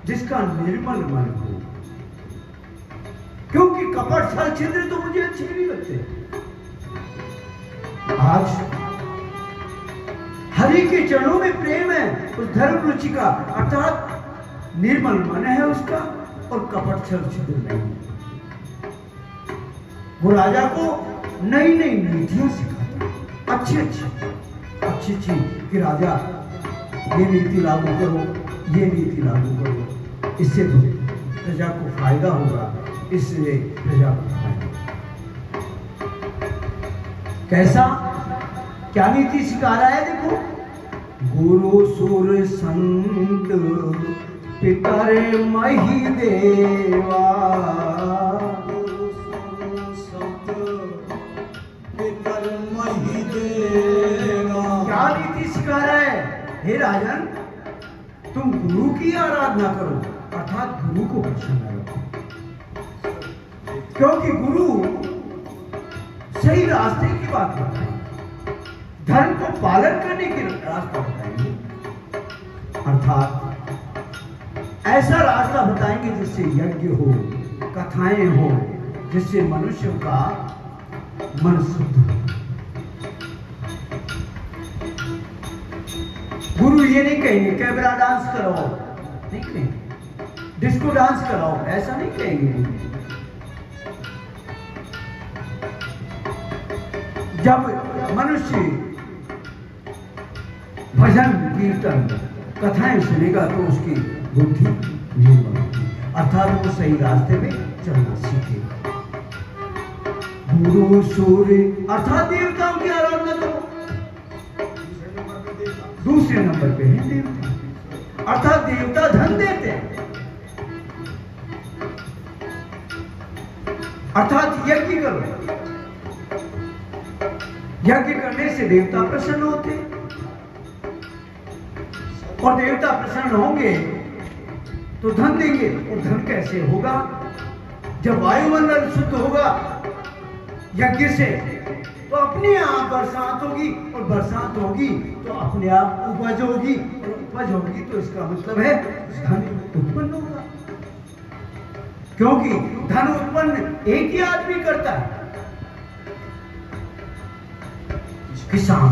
[SPEAKER 1] जिसका निर्मल मन हो, क्योंकि कपट छल छिद्र तो मुझे अच्छे नहीं लगते। आज हरि के चरणों में प्रेम है, उस धर्म रुचि का, अर्थात निर्मल मन है उसका, और कपट छल छिद्र नहीं। वो राजा को नई नई नीतियां सिखाता है, अच्छी कि राजा ये नीति लागू करो, ये नीति लागू करो, इससे तो प्रजा को फायदा होगा, इसलिए प्रजा को फायदा। कैसा, क्या नीति सिखा रहा है? देखो, गुरु सुर संत पितर मही देवा, क्या नीति सिखा रहा है? हे राजन, तुम गुरु की आराधना करो, अर्थात गुरु को प्रसन्न रखो, क्योंकि गुरु सही रास्ते की बात बताएंगे, धर्म को पालन करने की रास्ता बताएंगे, अर्थात ऐसा रास्ता बताएंगे जिससे यज्ञ हो, कथाएं हो, जिससे मनुष्य का मन शुद्ध हो। गुरु ये नहीं कहेंगे कैमरा डांस कराओ, नहीं कहेंगे, डिस्को डांस कराओ, ऐसा नहीं कहेंगे। जब मनुष्य भजन कीर्तन कथाएं सुनेगा तो उसकी बुद्धि निर्मल होगी, अर्थात वो सही रास्ते में चलना सीखेगा। गुरु सूर्य अर्थात देवताओं की आराधना करो, दूसरे नंबर पे है देवता, अर्थात देवता धन देते हैं, अर्थात यज्ञ करो, यज्ञ करने से देवता प्रसन्न होते हैं, और देवता प्रसन्न होंगे तो धन देंगे, और धन कैसे होगा? जब वायुमंडल शुद्ध होगा यज्ञ से, तो अपने आप बरसात होगी, और बरसात होगी तो अपने आप उपज होगी, और उपज होगी तो इसका मतलब है धन उत्पन्न होगा। क्योंकि धन उत्पन्न एक ही आदमी करता है, किसान।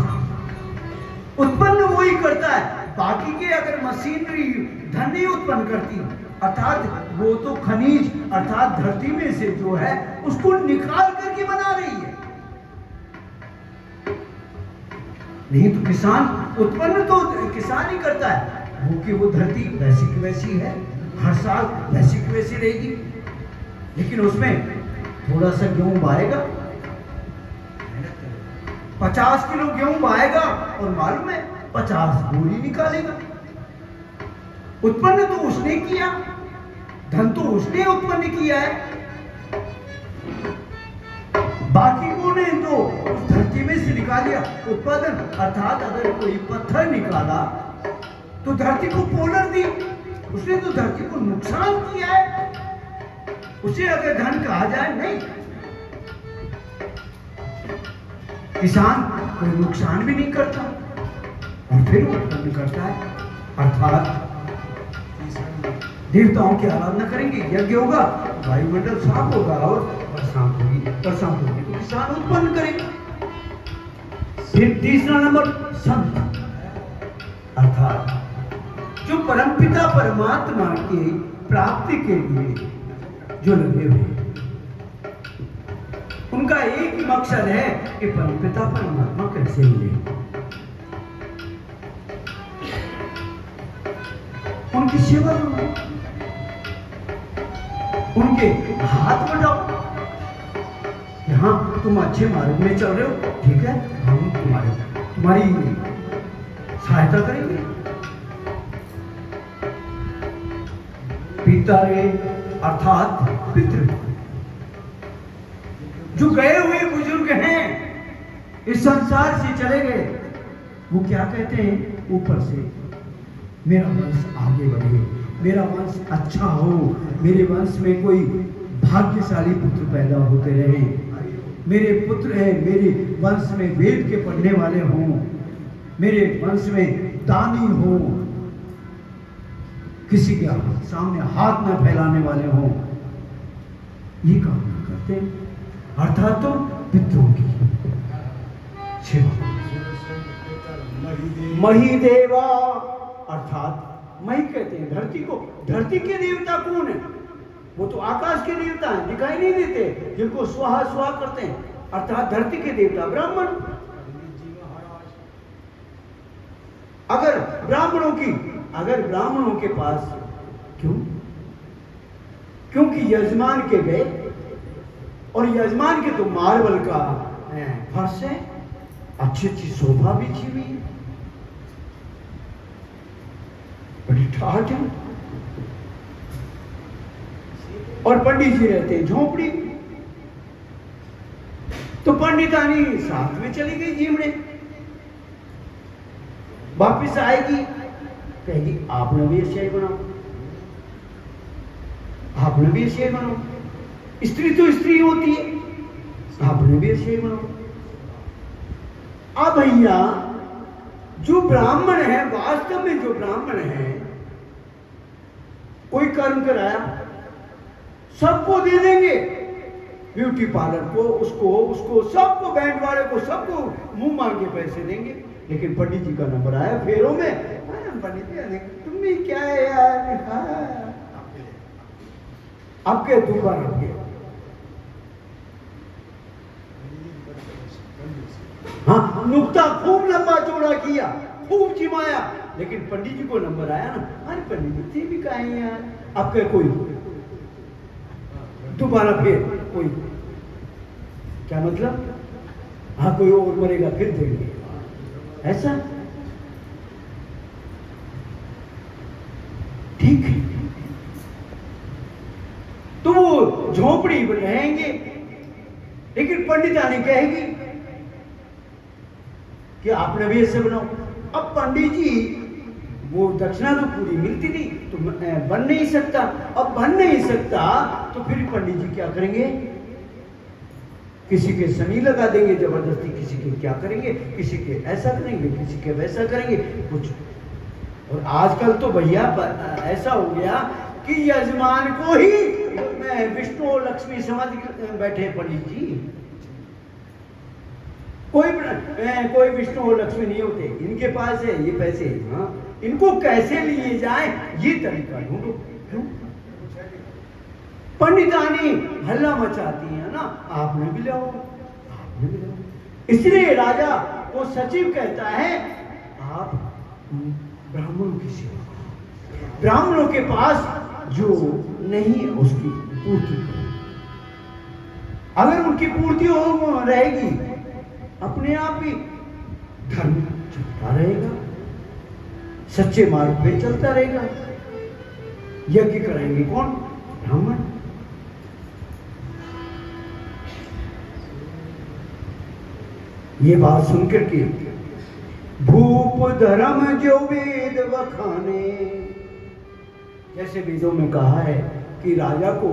[SPEAKER 1] उत्पन्न वो ही करता है, बाकी के अगर मशीनरी धन नहीं उत्पन्न करती, अर्थात वो तो खनिज अर्थात धरती में से जो है उसको निकाल करके बना रही है। नहीं तो किसान उत्पन्न तो किसान ही करता है, वो कि वो धरती वैसी की वैसी है, हर साल वैसी की वैसी रहेगी, लेकिन उसमें थोड़ा सा गेहूं बाएगा, 50 किलो गेहूं बाएगा और मालूम है 50 बोरी निकालेगा। उत्पन्न तो उसने किया, धन तो उसने उत्पन्न किया है, बाकी को ने तो उस धरती में से निकाल लिया। उत्पादन अर्थात अगर कोई पत्थर निकाला तो धरती को पोलर दी, उसने तो धरती को नुकसान किया है, उसे अगर धन कहा जाए नहीं। किसान कोई नुकसान भी नहीं करता और फिर उत्पन्न करता है, अर्थात देवताओं की आराधना करेंगे, यज्ञ होगा, वायुमंडल साफ होगा और बरसात होगी, बरसात होगी तो किसान उत्पन्न करेंगे। फिर तीसरा नंबर संत, अर्थात जो परमपिता परमात्मा की प्राप्ति के लिए जो लगे हुए, उनका एक ही मकसद है कि परमपिता परमात्मा कैसे मिले, उनकी सेवा करो, उनके हाथ बढ़ाओ। हाँ तुम अच्छे मार्ग में चल रहे हो, ठीक है, हम तुम्हारी सहायता करेंगे। पिता अर्थात पितृ, जो गए हुए बुजुर्ग हैं, इस संसार से चले गए, वो क्या कहते हैं ऊपर से, मेरा वंश आगे बढ़े, मेरा वंश अच्छा हो, मेरे वंश में कोई भाग्यशाली पुत्र पैदा होते रहे, मेरे पुत्र है, मेरे वंश में वेद के पढ़ने वाले हों, मेरे वंश में दानी हो, किसी के सामने हाथ न फैलाने वाले हों, ये कामना करते हैं। अर्थात तो पितरों की सेवा। महिदेवा अर्थात मही कहते हैं धरती को। धरती के देवता कौन है? वो तो आकाश के देवता हैं, दिखाई नहीं देते, जिनको स्वाहा स्वाहा करते हैं, अर्थात धरती के देवता ब्राह्मण। अगर ब्राह्मणों के पास क्योंकि यजमान के गए, और यजमान के तो मार्बल का फर्श है, अच्छी अच्छी शोभा बिछी हुई है, बड़ी ठाठ है, और पंडित जी रहते हैं झोपड़ी। तो पंडितानी साथ में चली गई जीवड़े, वापिस आएगी, कहेगी आपने भी ऐसे ही बनाओ, आपने भी ऐसे ही बनाओ, स्त्री तो स्त्री होती है, आपने भी ऐसे ही बनाओ। अब भैया जो ब्राह्मण है, वास्तव में जो ब्राह्मण है, कोई कर्म कराया सबको दे देंगे, ब्यूटी पार्लर को, उसको सबको, बैंड वाले को, सबको मुंह मांगे पैसे देंगे। लेकिन पंडित जी का नंबर आया फेरों में, पंडित जी तुम भी क्या है यार, आपके दुकान आपके, हाँ नुक्ता खूब लंबा चौड़ा किया, खूब चिमाया, लेकिन पंडित जी को नंबर आया ना, अरे पंडित जी भी कहा है यार, आपके कोई दोबारा फिर कोई, क्या मतलब, हाँ कोई और मरेगा फिर देंगे, ऐसा ठीक है। तो वो झोपड़ी में रहेंगे, लेकिन पंडितानी कहेगी कि आपने भी ऐसे बनाओ। अब पंडित जी वो दक्षिणा तो पूरी मिलती थी, तो बन नहीं सकता, अब बन नहीं सकता तो फिर पंडित जी क्या करेंगे, किसी के शनि लगा देंगे जबरदस्ती, किसी के क्या करेंगे, किसी के ऐसा करेंगे, किसी के वैसा करेंगे कुछ। और आजकल तो भैया ऐसा हो गया कि यजमान को ही विष्णु और लक्ष्मी समझ बैठे पंडित जी। कोई विष्णु और लक्ष्मी नहीं होते, इनके पास है ये पैसे, हाँ इनको कैसे लिए जाए ये तरीका ढूंढो। क्यों पंडितानी हल्ला मचाती है ना, आपने भी लाओ, आपने भी लाओ। इसलिए राजा वो सचिव कहता है आप ब्राह्मणों की सेवा करो, ब्राह्मणों के पास जो नहीं है उसकी पूर्ति करो। अगर उनकी पूर्ति हो रहेगी अपने आप ही धर्म चलता रहेगा, सच्चे मार्ग पे चलता रहेगा। यज्ञ करेंगे कौन? ब्राह्मण। ये बात सुनकर के भूप धर्म जो वेद वखाने, जैसे वेदों में कहा है कि राजा को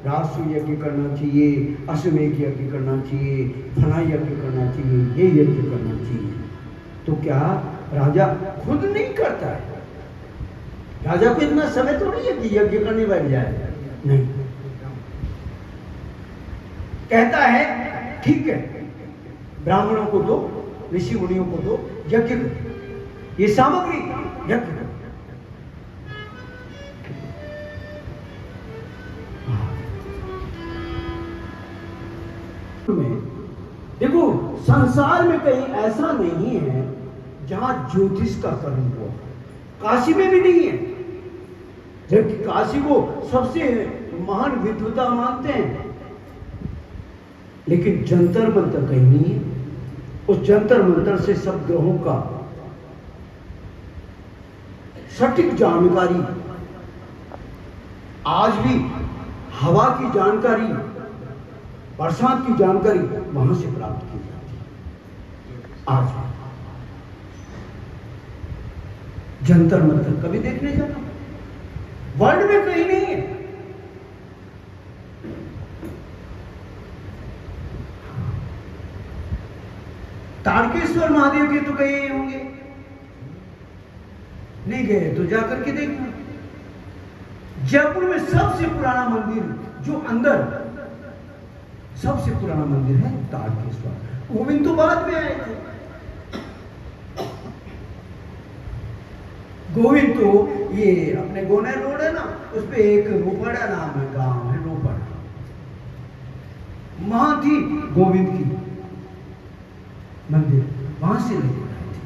[SPEAKER 1] राष्ट्र यज्ञ करना चाहिए, अश्वमेध यज्ञ करना चाहिए, फला यज्ञ करना चाहिए, ये यज्ञ करना चाहिए, तो क्या राजा खुद नहीं करता है? राजा को इतना समय तो नहीं है कि यज्ञ करने बैठ जाए, नहीं। कहता है ठीक है ब्राह्मणों को दो, ऋषि मुनियों को दो, यज्ञ करो, ये सामग्री यज्ञ करो। देखो संसार में कहीं ऐसा नहीं है जहां ज्योतिष का कर्म हुआ, काशी में भी नहीं है, जबकि काशी को सबसे महान विद्वता मानते हैं, लेकिन जंतर मंतर कहीं नहीं है। उस जंतर मंतर से सब ग्रहों का सटीक जानकारी, आज भी हवा की जानकारी, बरसात की जानकारी वहां से प्राप्त की जाती है। आज जंतर मंतर कभी देखने जाना, वर्ल्ड में कहीं नहीं है। तारकेश्वर महादेव के तो गए होंगे, नहीं गए तो जाकर के देखना। जयपुर में सबसे पुराना मंदिर जो अंदर सबसे पुराना मंदिर है तारकेश्वर। गोविंद तो बाद में आए थे। गोविंद तो ये अपने गोने रोड है ना, उस पे एक रोपड़ा नाम है, गांव है रोपड़ा, वहां थी गोविंद की मंदिर, वहां से लेकर आए थे।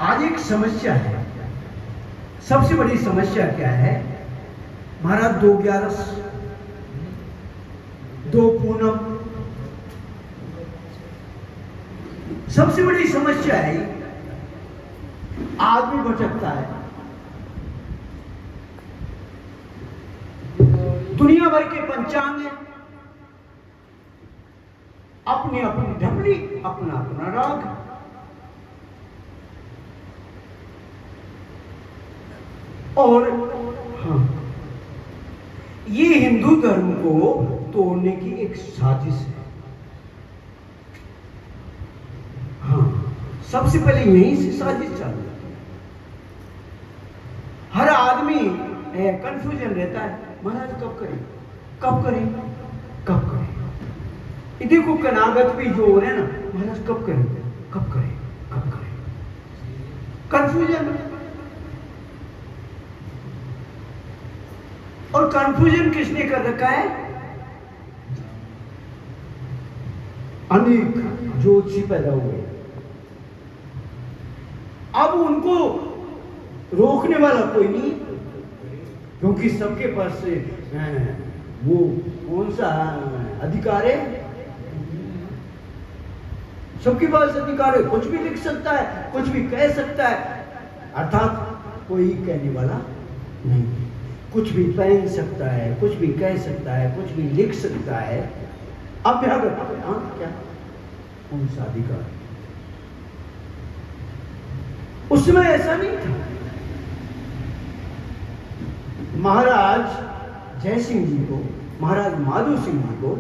[SPEAKER 1] आज एक समस्या है, सबसे बड़ी समस्या क्या है महाराज? 2 ग्यारस, 2 पूनम, सबसे बड़ी समस्या है आदमी भटकता है, दुनिया भर के पंचांग है, अपनी अपनी ढपली, अपना अपना राग। और हाँ, ये हिंदू धर्म को तोड़ने की एक साजिश है। हाँ, सबसे पहले यहीं से साजिश चालू होती है। हर आदमी कंफ्यूजन रहता है, महाराज कब करें, कब करें, कब करें। ये देखो कनागत भी जो हो रहे हैं ना, महाराज कब करें, कब करें, कब करें, कंफ्यूजन। और कंफ्यूजन किसने कर रखा है? अनेक ज्योतिषी पैदा हुए, अब उनको रोकने वाला कोई नहीं, क्योंकि सबके पास वो कौन सा अधिकार है? सबके पास अधिकार है, कुछ भी लिख सकता है, कुछ भी कह सकता है, अर्थात कोई कहने वाला नहीं, कुछ भी पहन सकता है, कुछ भी कह सकता है, कुछ भी लिख सकता है। अभ्यागत, हाँ क्या कौन सा अधिकार? उस समय ऐसा नहीं था। महाराज जय सिंह जी को, महाराज माधो सिंह जी को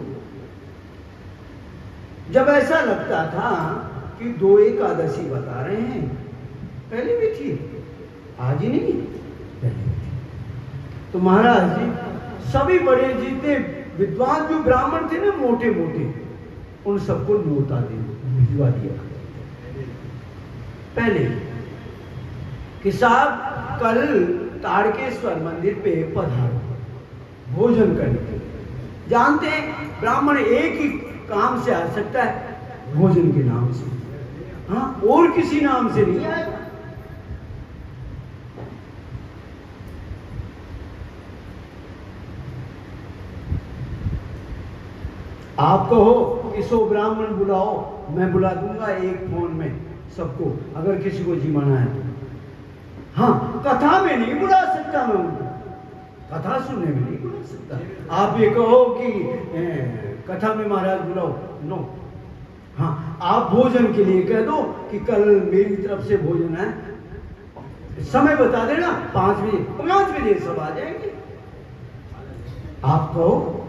[SPEAKER 1] जब ऐसा लगता था कि 2 एकादशी बता रहे हैं, पहले भी थी, आज ही नहीं, पहले भी थी, तो महाराज जी सभी बड़े जितने विद्वान जो ब्राह्मण थे ना, मोटे मोटे, उन सबको न्योता भिजवा दिया पहले कि साहब कल तारकेश्वर मंदिर पे पधारो भोजन करने के लिए। जानते हैं ब्राह्मण एक ही काम से आ सकता है, भोजन के नाम से, हाँ, और किसी नाम से नहीं आएगा। आप कहो कि 100 ब्राह्मण बुलाओ, मैं बुला दूंगा एक फोन में सबको, अगर किसी को जी माना है तो। हाँ, कथा में नहीं बुला सकता मैं उनको, कथा सुनने में नहीं बुला सकता। आप ये कहो कि कथा में महाराज बुलाओ, नो। हाँ, आप भोजन के लिए कह दो कि कल मेरी तरफ से भोजन है, समय बता देना 5 बजे, 5 बजे सब आ जाएंगे। आप कहो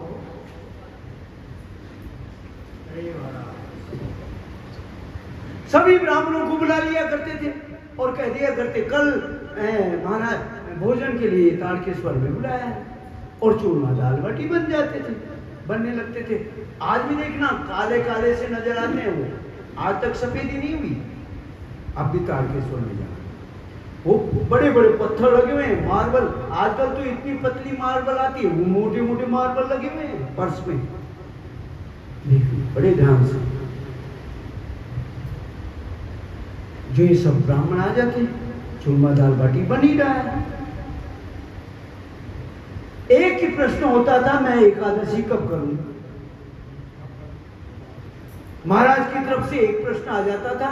[SPEAKER 1] सभी ब्राह्मणों को बुला लिया करते थे और कह दिया करते कल महाराज भोजन के लिए तारकेश्वर में बुलाया है, और चूरमा दाल बाटी बन जाते थे, बनने लगते थे। आज भी देखना काले काले से नजर आते हैं वो, आज तक सफेदी नहीं हुई। अब भी तारकेश्वर में जाना, वो बड़े बड़े पत्थर लगे हुए हैं, मार्बल, आजकल तो इतनी पतली मार्बल आती है, वो मोटे मोटे मार्बल लगे हुए हैं पर्स में, देखिए बड़े ध्यान से। जो ये सब ब्राह्मण आ जाते, चूरमा दाल बाटी बन ही रहा है। एक ही प्रश्न होता था, मैं एकादशी कब करूं? महाराज की तरफ से एक प्रश्न आ जाता था,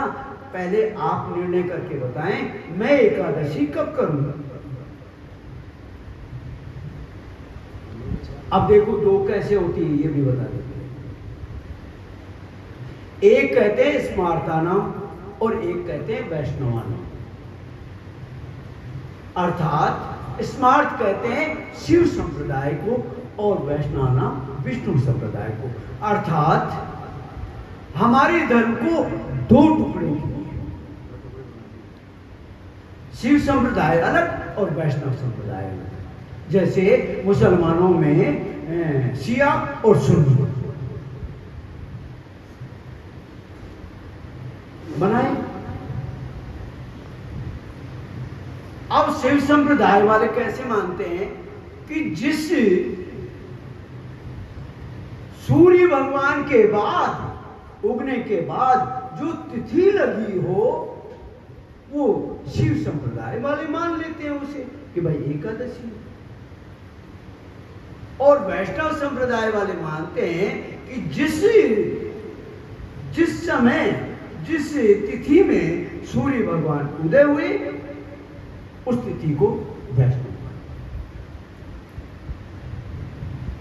[SPEAKER 1] पहले आप निर्णय करके बताएं मैं एकादशी कब करूंगा। अब देखो 2 कैसे होती है ये भी बता देते हैं। एक कहते हैं स्मार्तानाम और एक कहते हैं वैष्णवानाम। अर्थात स्मार्त कहते हैं शिव संप्रदाय को और वैष्णवानाम विष्णु संप्रदाय को। अर्थात हमारे धर्म को 2 टुकड़े किए, शिव संप्रदाय अलग और वैष्णव संप्रदाय अलग। जैसे मुसलमानों में शिया और सुन्नी बनाए। अब शिव संप्रदाय वाले कैसे मानते हैं कि जिस सूर्य भगवान के बाद, उगने के बाद जो तिथि लगी हो, वो शिव संप्रदाय वाले मान लेते हैं उसे कि भाई एकादशी। और वैष्णव संप्रदाय वाले मानते हैं कि जिस समय जिस तिथि में सूर्य भगवान उदय हुए उस तिथि को वैष्णव।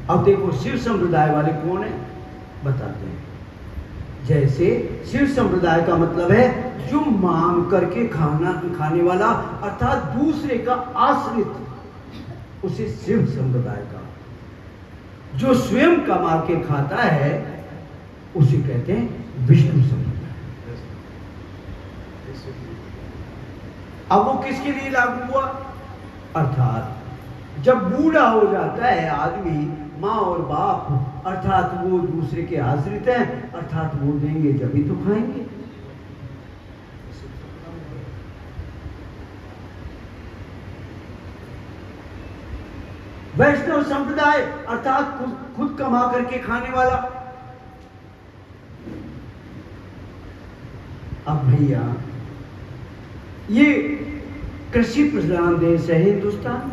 [SPEAKER 1] अब देखो शिव संप्रदाय वाले कौन है बताते हैं। जैसे शिव संप्रदाय का मतलब है जो मांग करके खाने वाला, अर्थात दूसरे का आश्रित, उसे शिव संप्रदाय का। जो स्वयं कमा के खाता है उसे कहते हैं विष्णु संप्रदाय। अब वो किसके लिए लागू हुआ? अर्थात जब बूढ़ा हो जाता है आदमी, माँ और बाप अर्थात वो दूसरे के आश्रित हैं, अर्थात वो देंगे जब ही तो खाएंगे। वैष्णव संप्रदाय अर्थात खुद कमा करके खाने वाला। अब भैया ये कृषि प्रधान देश है हिंदुस्तान।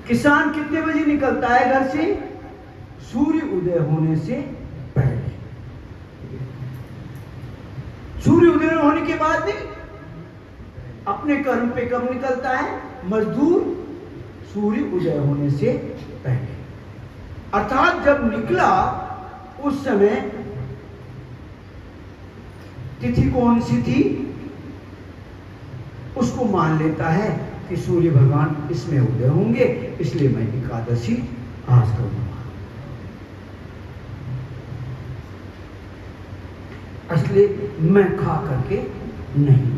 [SPEAKER 1] किसान कितने बजे निकलता है घर से? सूर्य उदय होने से पहले। सूर्य उदय होने के बाद नहीं। अपने कर्म पे कब निकलता है मजदूर? सूर्य उदय होने से पहले। अर्थात जब निकला उस समय तिथि कौन सी थी उसको मान लेता है कि सूर्य भगवान इसमें उदय होंगे, इसलिए मैं एकादशी आज करूंगा। इसलिए मैं खा करके नहीं,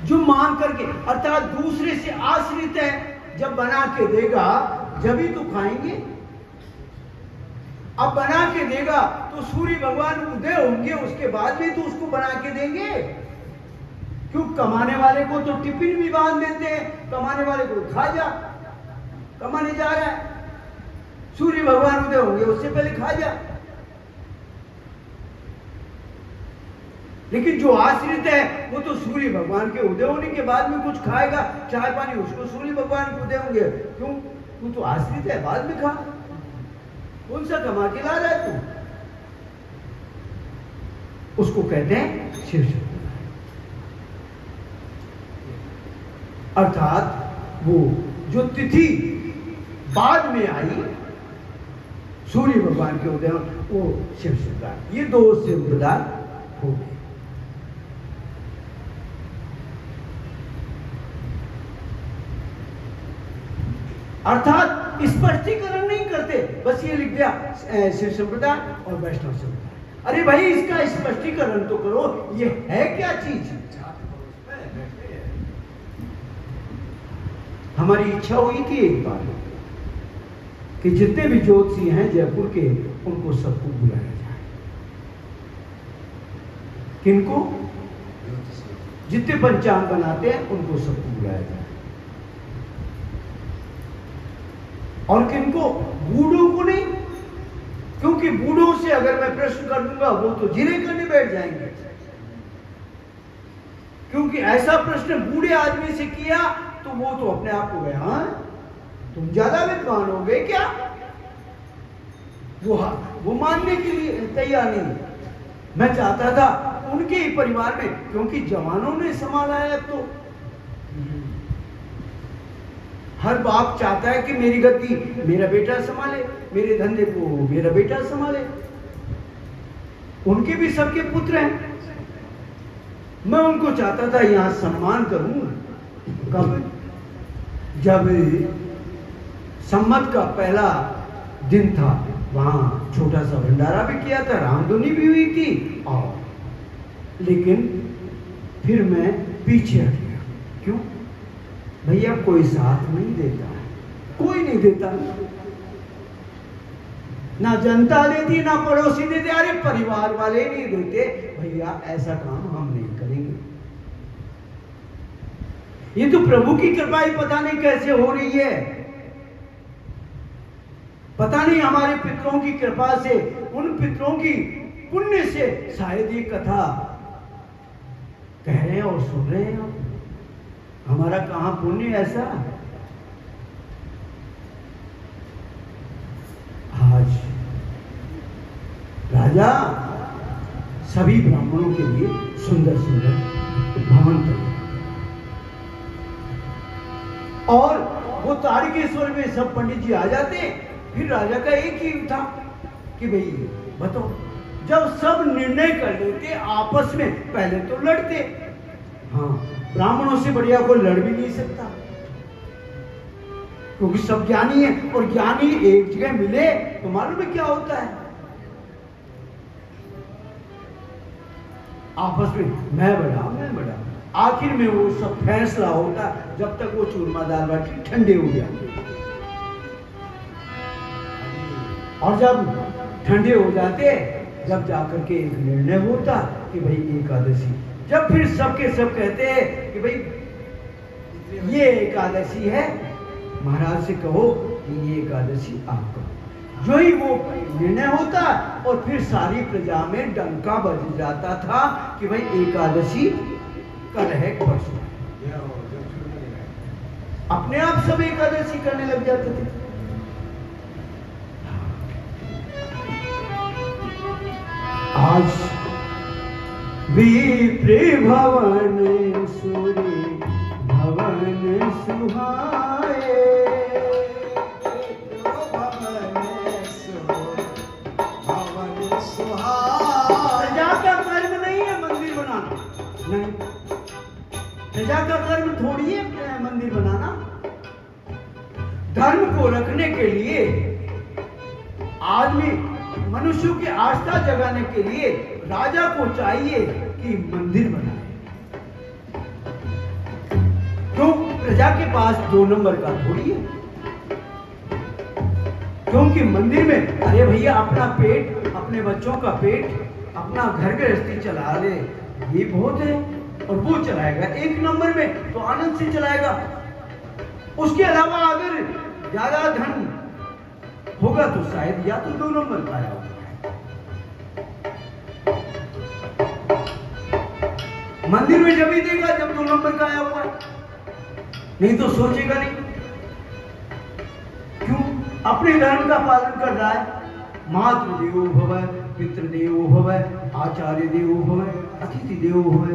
[SPEAKER 1] जो मांग करके, अर्थात दूसरे से आश्रित है, जब बना के देगा जब ही तो खाएंगे। अब बना के देगा तो सूर्य भगवान उदय होंगे, उसके बाद में तो उसको बना के देंगे। क्यों? कमाने वाले को तो टिफिन भी बांध देते हैं, कमाने वाले को खा जा, कमाने जा रहा है, सूर्य भगवान उदय होंगे उससे पहले खा जा। लेकिन जो आश्रित है वो तो सूर्य भगवान के उदय होने के बाद में कुछ खाएगा, चाय पानी उसको सूर्य भगवान के उदय होंगे। क्यों? तू तो आश्रित है, बाद में खा। कौन सा कमा के ला रहा है तू? उसको कहते हैं शिव शक्ति। अर्थात वो जो तिथि बाद में आई सूर्य भगवान के उदय, वो शिव शक्ति। ये दो संप्रदाय हो गए। अर्थात स्पष्टीकरण नहीं करते, बस ये लिख दिया शिव संप्रदाय और वैष्णव संप्रदाय। अरे भाई, इसका स्पष्टीकरण तो करो, ये है क्या चीज? हमारी इच्छा हुई थी एक बार कि जितने भी ज्योतिषी हैं जयपुर के, उनको सबको बुलाया जाए। किनको? जितने पंचांग बनाते हैं उनको सबको बुलाया जाए। और किनको? बूढ़ों को नहीं, क्योंकि बूढ़ों से अगर मैं प्रश्न कर दूंगा वो तो जिरे करने बैठ जाएंगे। क्योंकि ऐसा प्रश्न बूढ़े आदमी से किया तो वो तो अपने आप को गया, हाँ तुम ज्यादा विद्वान हो गए क्या? वो मानने के लिए तैयार नहीं। मैं चाहता था उनके ही परिवार में, क्योंकि जवानों ने संभाला है। अब तो हर बाप चाहता है कि मेरी गद्दी मेरा बेटा संभाले, मेरे धंधे को मेरा बेटा संभाले। उनके भी सबके पुत्र हैं। मैं उनको चाहता था यहां सम्मान करूं। कब? जब सम्मत का पहला दिन था, वहां छोटा सा भंडारा भी किया था, रामधुनी भी हुई थी। और लेकिन फिर मैं पीछे हट गया। क्यों? भैया कोई साथ नहीं देता है, कोई नहीं देता, ना जनता देती ना पड़ोसी देते। अरे परिवार वाले नहीं देते, भैया ऐसा काम हम नहीं करेंगे। ये तो प्रभु की कृपा ही पता नहीं कैसे हो रही है। पता नहीं हमारे पितरों की कृपा से, उन पितरों की पुण्य से शायद ये कथा कह रहे हैं और सुन रहे हैं। हमारा कहां पुण्य ऐसा? आज राजा सभी ब्राह्मणों के लिए सुंदर सुंदर भवन तैयार, और वो तारकेश्वर में सब पंडित जी आ जाते। फिर राजा का एक ही था कि भाई बताओ, जब सब निर्णय कर लेते आपस में, पहले तो लड़ते। हाँ, ब्राह्मणों से बढ़िया कोई लड़ भी नहीं सकता, क्योंकि सब ज्ञानी है। और ज्ञानी एक जगह मिले तो मालूम है क्या होता है? आपस में मैं बड़ा। आखिर में वो सब फैसला होता जब तक वो चूरमा दाल बाटी ठंडे हो जाते। और जब ठंडे हो जाते, जब जाकर के एक निर्णय होता कि भाई एकादशी। जब फिर सबके सब कहते हैं कि भाई ये एकादशी है, महाराज से कहो कि ये एकादशी आपका। जो ही वो निर्णय होता और फिर सारी प्रजा में डंका बज जाता था कि भाई एकादशी कल है, परसों। अपने आप सब एकादशी करने लग जाते थे। आज विप्र भवन सूरी भवन सुहाए, प्रजा का कर्म नहीं है मंदिर बनाना, नहीं। धर्म को रखने के लिए, आदमी मनुष्यों की आस्था जगाने के लिए राजा को चाहिए कि मंदिर बनाए। क्यों? प्रजा के पास 2 नंबर का थोड़ी है। क्योंकि मंदिर में अरे भैया अपना पेट, अपने बच्चों का पेट, अपना घर गृहस्थी चला ले, ये बहुत है। और वो चलाएगा 1 नंबर में तो आनंद से चलाएगा। उसके अलावा अगर ज्यादा धन होगा तो शायद या तो 2 नंबर का आया होगा। मंदिर में जब ही देगा जब 2 नंबर का आया हुआ है, नहीं तो सोचेगा नहीं। क्यों? अपने धर्म का पालन कर रहा है। मातृ देवो भव, पितृ देवो भव, आचार्य देवो भव, अतिथि देवो भव।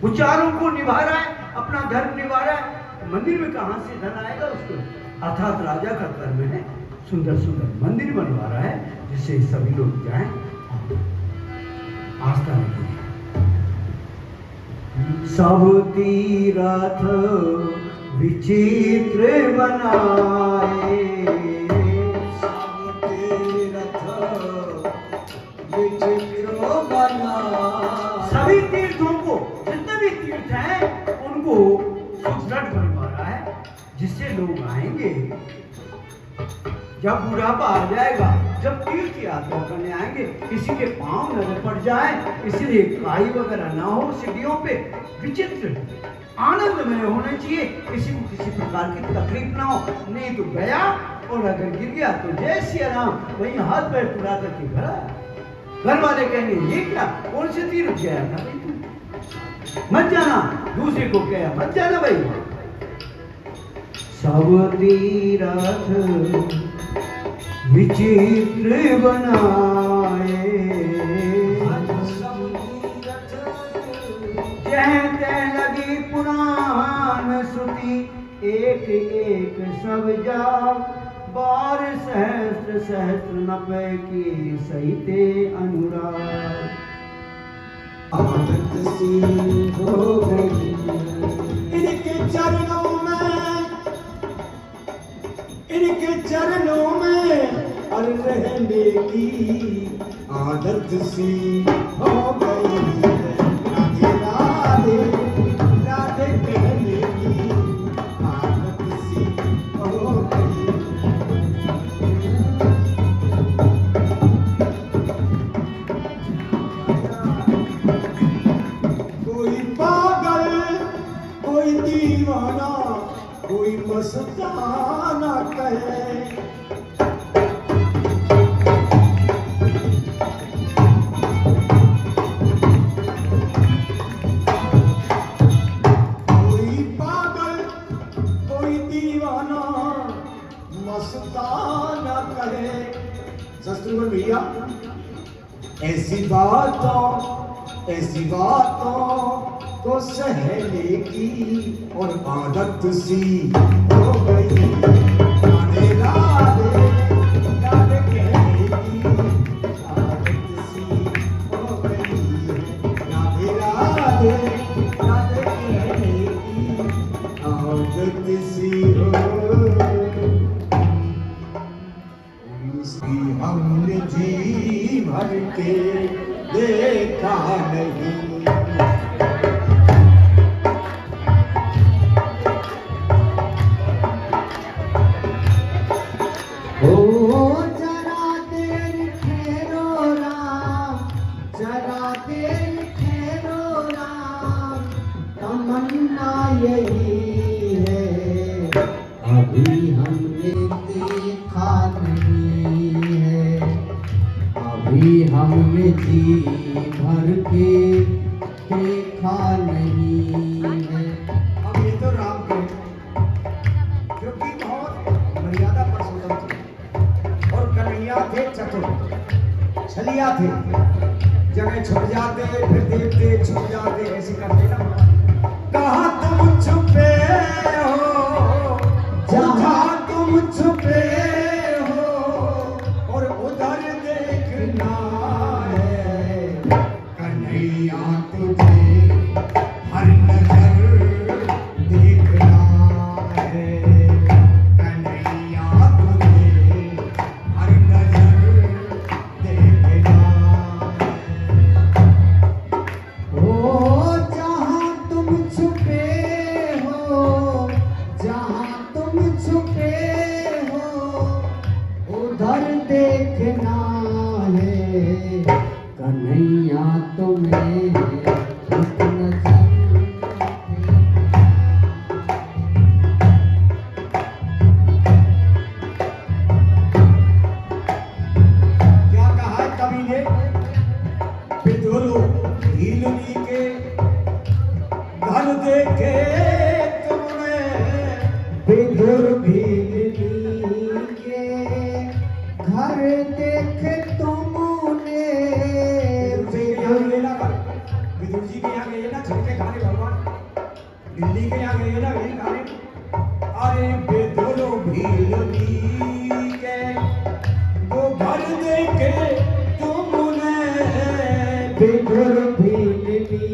[SPEAKER 1] वो चारों को निभा रहा है, अपना धर्म निभा रहा है। मंदिर में कहां से धन आएगा उसको? अर्थात राजा का कर्म है सुंदर सुंदर मंदिर बनवा रहा है, जिससे सभी लोग जाएं आस्था में। सब तीरथ विचित्र बनाए,
[SPEAKER 2] सब तीरथ विचित्र बनाए।
[SPEAKER 1] सभी तीर्थों को, जितने भी तीर्थ हैं उनको सुदृढ़ बनवा रहा है, जिससे लोग आएंगे। जब बुढ़ापा आ जाएगा, जब तीर्थ यात्रा करने आएंगे, किसी के पांव न पड़ जाए, इसलिए काई वगैरह ना हो सीढ़ियों पे, विचित्र आनंदमय होने चाहिए, किसी को किसी प्रकार की तकलीफ ना हो। नहीं तो गया और अगर गिर गया तो जय श्री राम, वहीं हाथ पैर टुरा करके घर आया। घर वाले कहेंगे ये क्या, कौन से तीर्थ गया था भाई तू, मत जाना। दूसरे को कहा मत जाना भाई। सब तीरथ विचित्र बनाए, कहते लगी पुराण श्रुति, एक एक सब जा, बार सहस्त्र सहस्त्र नपै की सहिते अनुराग।
[SPEAKER 2] आदत सी हो गई इनके चरणों में, इनके चरणों में और रहने की आदत सी हो गई। राधे राधे राधे कहने की आदत सी हो गई। कोई पागल, कोई दीवाना, कोई मस्ताना कहे। कोई पागल, कोई दीवाना, मस्ताना कहे। शस्त्रुघ्न भैया, ऐसी बातों को सहने की और आदत सी हो गई। राधे राधे राधे कहने की आदत सी हो गई। राधे राधे राधे कहने की आदत सी हो गई। इसकी हमने जी भर के देखा नहीं।
[SPEAKER 1] जरा देर ठहरो राम, जरा देर ठहरो राम, तमन्ना यही है, अभी हमने देखा नहीं है, अभी हमने जी भर के देखा नहीं है।
[SPEAKER 2] अब ये तो राम के, क्योंकि बहुत मर्यादा पुरुषोत्तम थे और कन्हैया थे चतुर, छलिया थे। जगह छुप जाते फिर देखते छुप जाते, ऐसे करते ना। कहा तुम छुपे हो, जहाँ तुम छुपे हो, और उधर देखना है कन्हैया तुझे हर नजर देखना है। विदुर भीलनी के घर देख तुमने विदुर जी के यहाँ गए ना छक्के खाने भगवान दिल्ली के यहाँ गए ना वही खाने अरे विदुर भीलनी के वो घर देखे तुमने विदुर भीलनी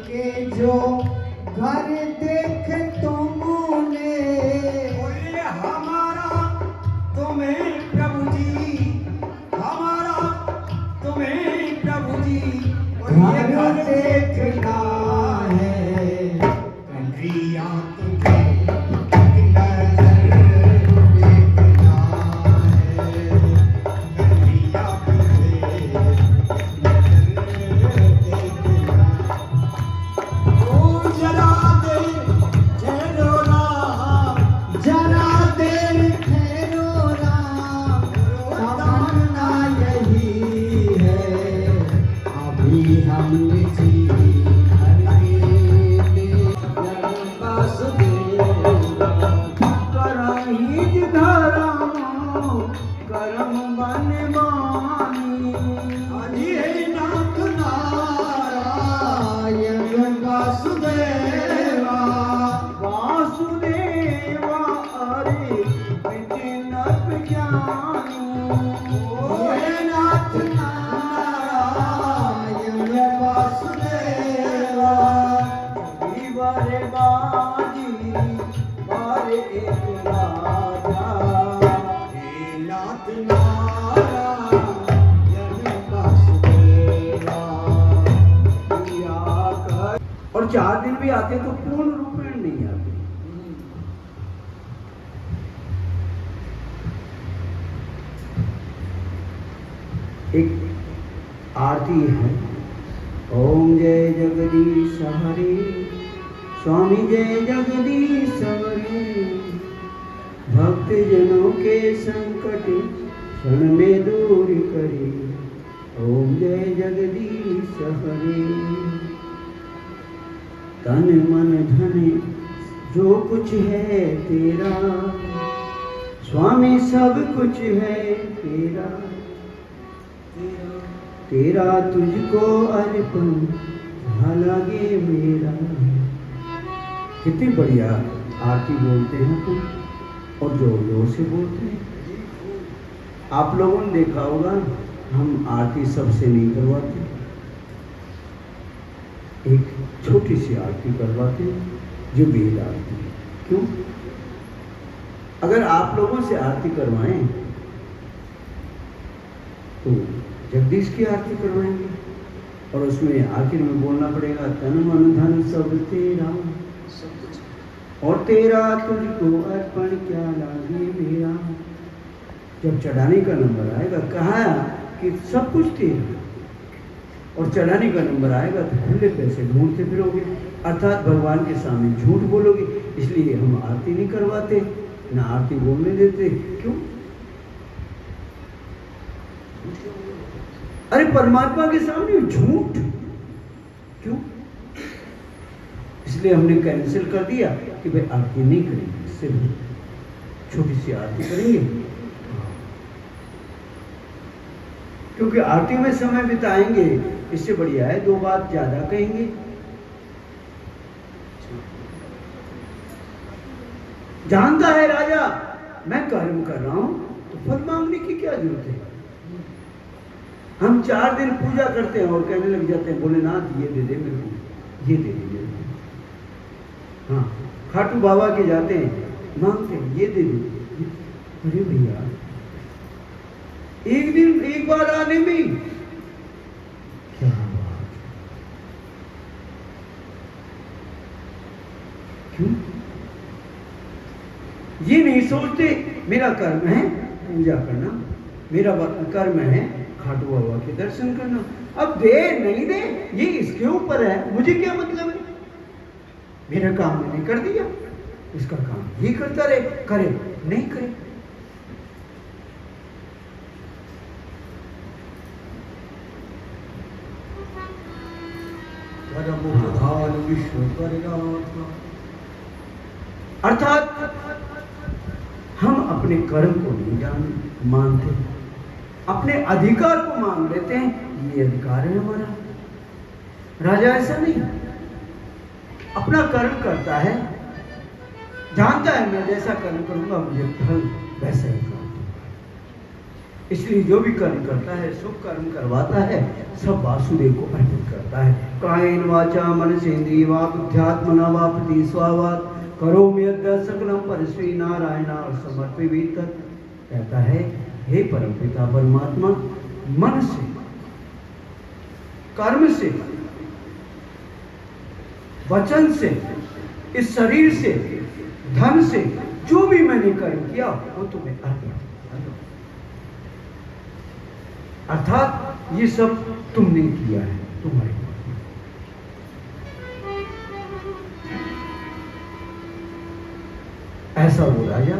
[SPEAKER 2] के जो घर देख तुमने बोले हमारा तुम्हें प्रभु जी हमारा तुम्हें प्रभु जी घर देखना है कन्हैया तुझे नजर देखना है कन्हैया तुझे नजर देखना ओ जरा दे ठहरो राम जरा दे ठहरो राम तमन्ना यही है अभी हम जी करम बनवानी नाथ नारायण वासुदेवा वासुदेवा अरे विजनत ज्ञानी नाथ नारायण वासुदेवा बारे बाजी बारे एक राजा नाथ नारायण वासुदेवा और 4 दिन भी आते तो पूर्ण रूपेण नहीं आते। एक आरती है ओम जय जगदीश हरे स्वामी जय जगदीश हरे भक्त जनों के संकट क्षण में दूर करे ओम जय जगदीश हरे तन मन धन जो कुछ है तेरा स्वामी सब कुछ है तेरा तेरा तुझको अर्पण लगे मेरा। कितनी बढ़िया आरती बोलते हैं तुम और जोर जोर से बोलते हैं। आप लोगों ने देखा होगा हम आरती सबसे नहीं करवाते, एक छोटी सी आरती करवाते हैं जो वेद आरती है। क्यों? अगर आप लोगों से आरती करवाएं तो जगदीश की आरती करवाएंगे और उसमें आखिर में बोलना पड़ेगा तन मन धन सब तेरा और तेरा तुझको अर्पण क्या लागे मेरा। जब चढ़ाने का नंबर आएगा कहा कि सब कुछ तेरा और चढ़ाने का नंबर आएगा तो खुले पैसे ढूंढते फिरोगे अर्थात भगवान के सामने झूठ बोलोगे। इसलिए हम आरती नहीं करवाते ना आरती बोलने देते। क्यों? अरे परमात्मा के सामने झूठ क्यों? इसलिए हमने कैंसिल कर दिया कि भाई आरती नहीं करेंगे, सिर्फ छोटी सी आरती करेंगे क्योंकि आरती में समय बिताएंगे इससे बढ़िया है 2 बात ज्यादा कहेंगे। जानता है राजा मैं कर्म कर रहा हूं तो फल मांगने की क्या जरूरत है। हम 4 दिन पूजा करते हैं और कहने लग जाते हैं भोलेनाथ ये दे दे मेरे को, ये दे दे। हाँ, खाटू बाबा के जाते हैं मांगते हैं ये दे दे। अरे भैया एक दिन एक बार आने में क्या बात। क्यों? ये नहीं सोचते मेरा कर्म है पूजा करना, मेरा कर्म है खाटू बाबा के दर्शन करना। अब दे नहीं दे ये इसके ऊपर है, मुझे क्या मतलब है। मेरा काम मैंने कर दिया, इसका काम ये करता रहे, करे नहीं करे। अर्थात अपने कर्म को नहीं मानते, अपने अधिकार को मान लेते हैं, ये अधिकार है हमारा। राजा ऐसा नहीं, अपना कर्म करता है, जानता है मैं जैसा कर्म करूंगा मुझे फल वैसा ही प्राप्त होगा। इसलिए जो भी कर्म करता है, शुभ कर्म करवाता है, सब वासुदेव को अर्पित करता है। कायेन वाचा मनसेन्द्रिय वा बुद्ध्यात्मना वा प्रति स्वावात करोमि यद्यत् सकलं परस्मै नारायणाय समर्पयामि। कहता है, हे परमपिता परमात्मा, मन से, कर्म से, वचन से, इस शरीर से, धन से, जो भी मैंने कर्म किया वो तुम्हें अर्पित कर दो। अर्थात ये सब तुमने किया है, तुम्हारे ऐसा वो राजा,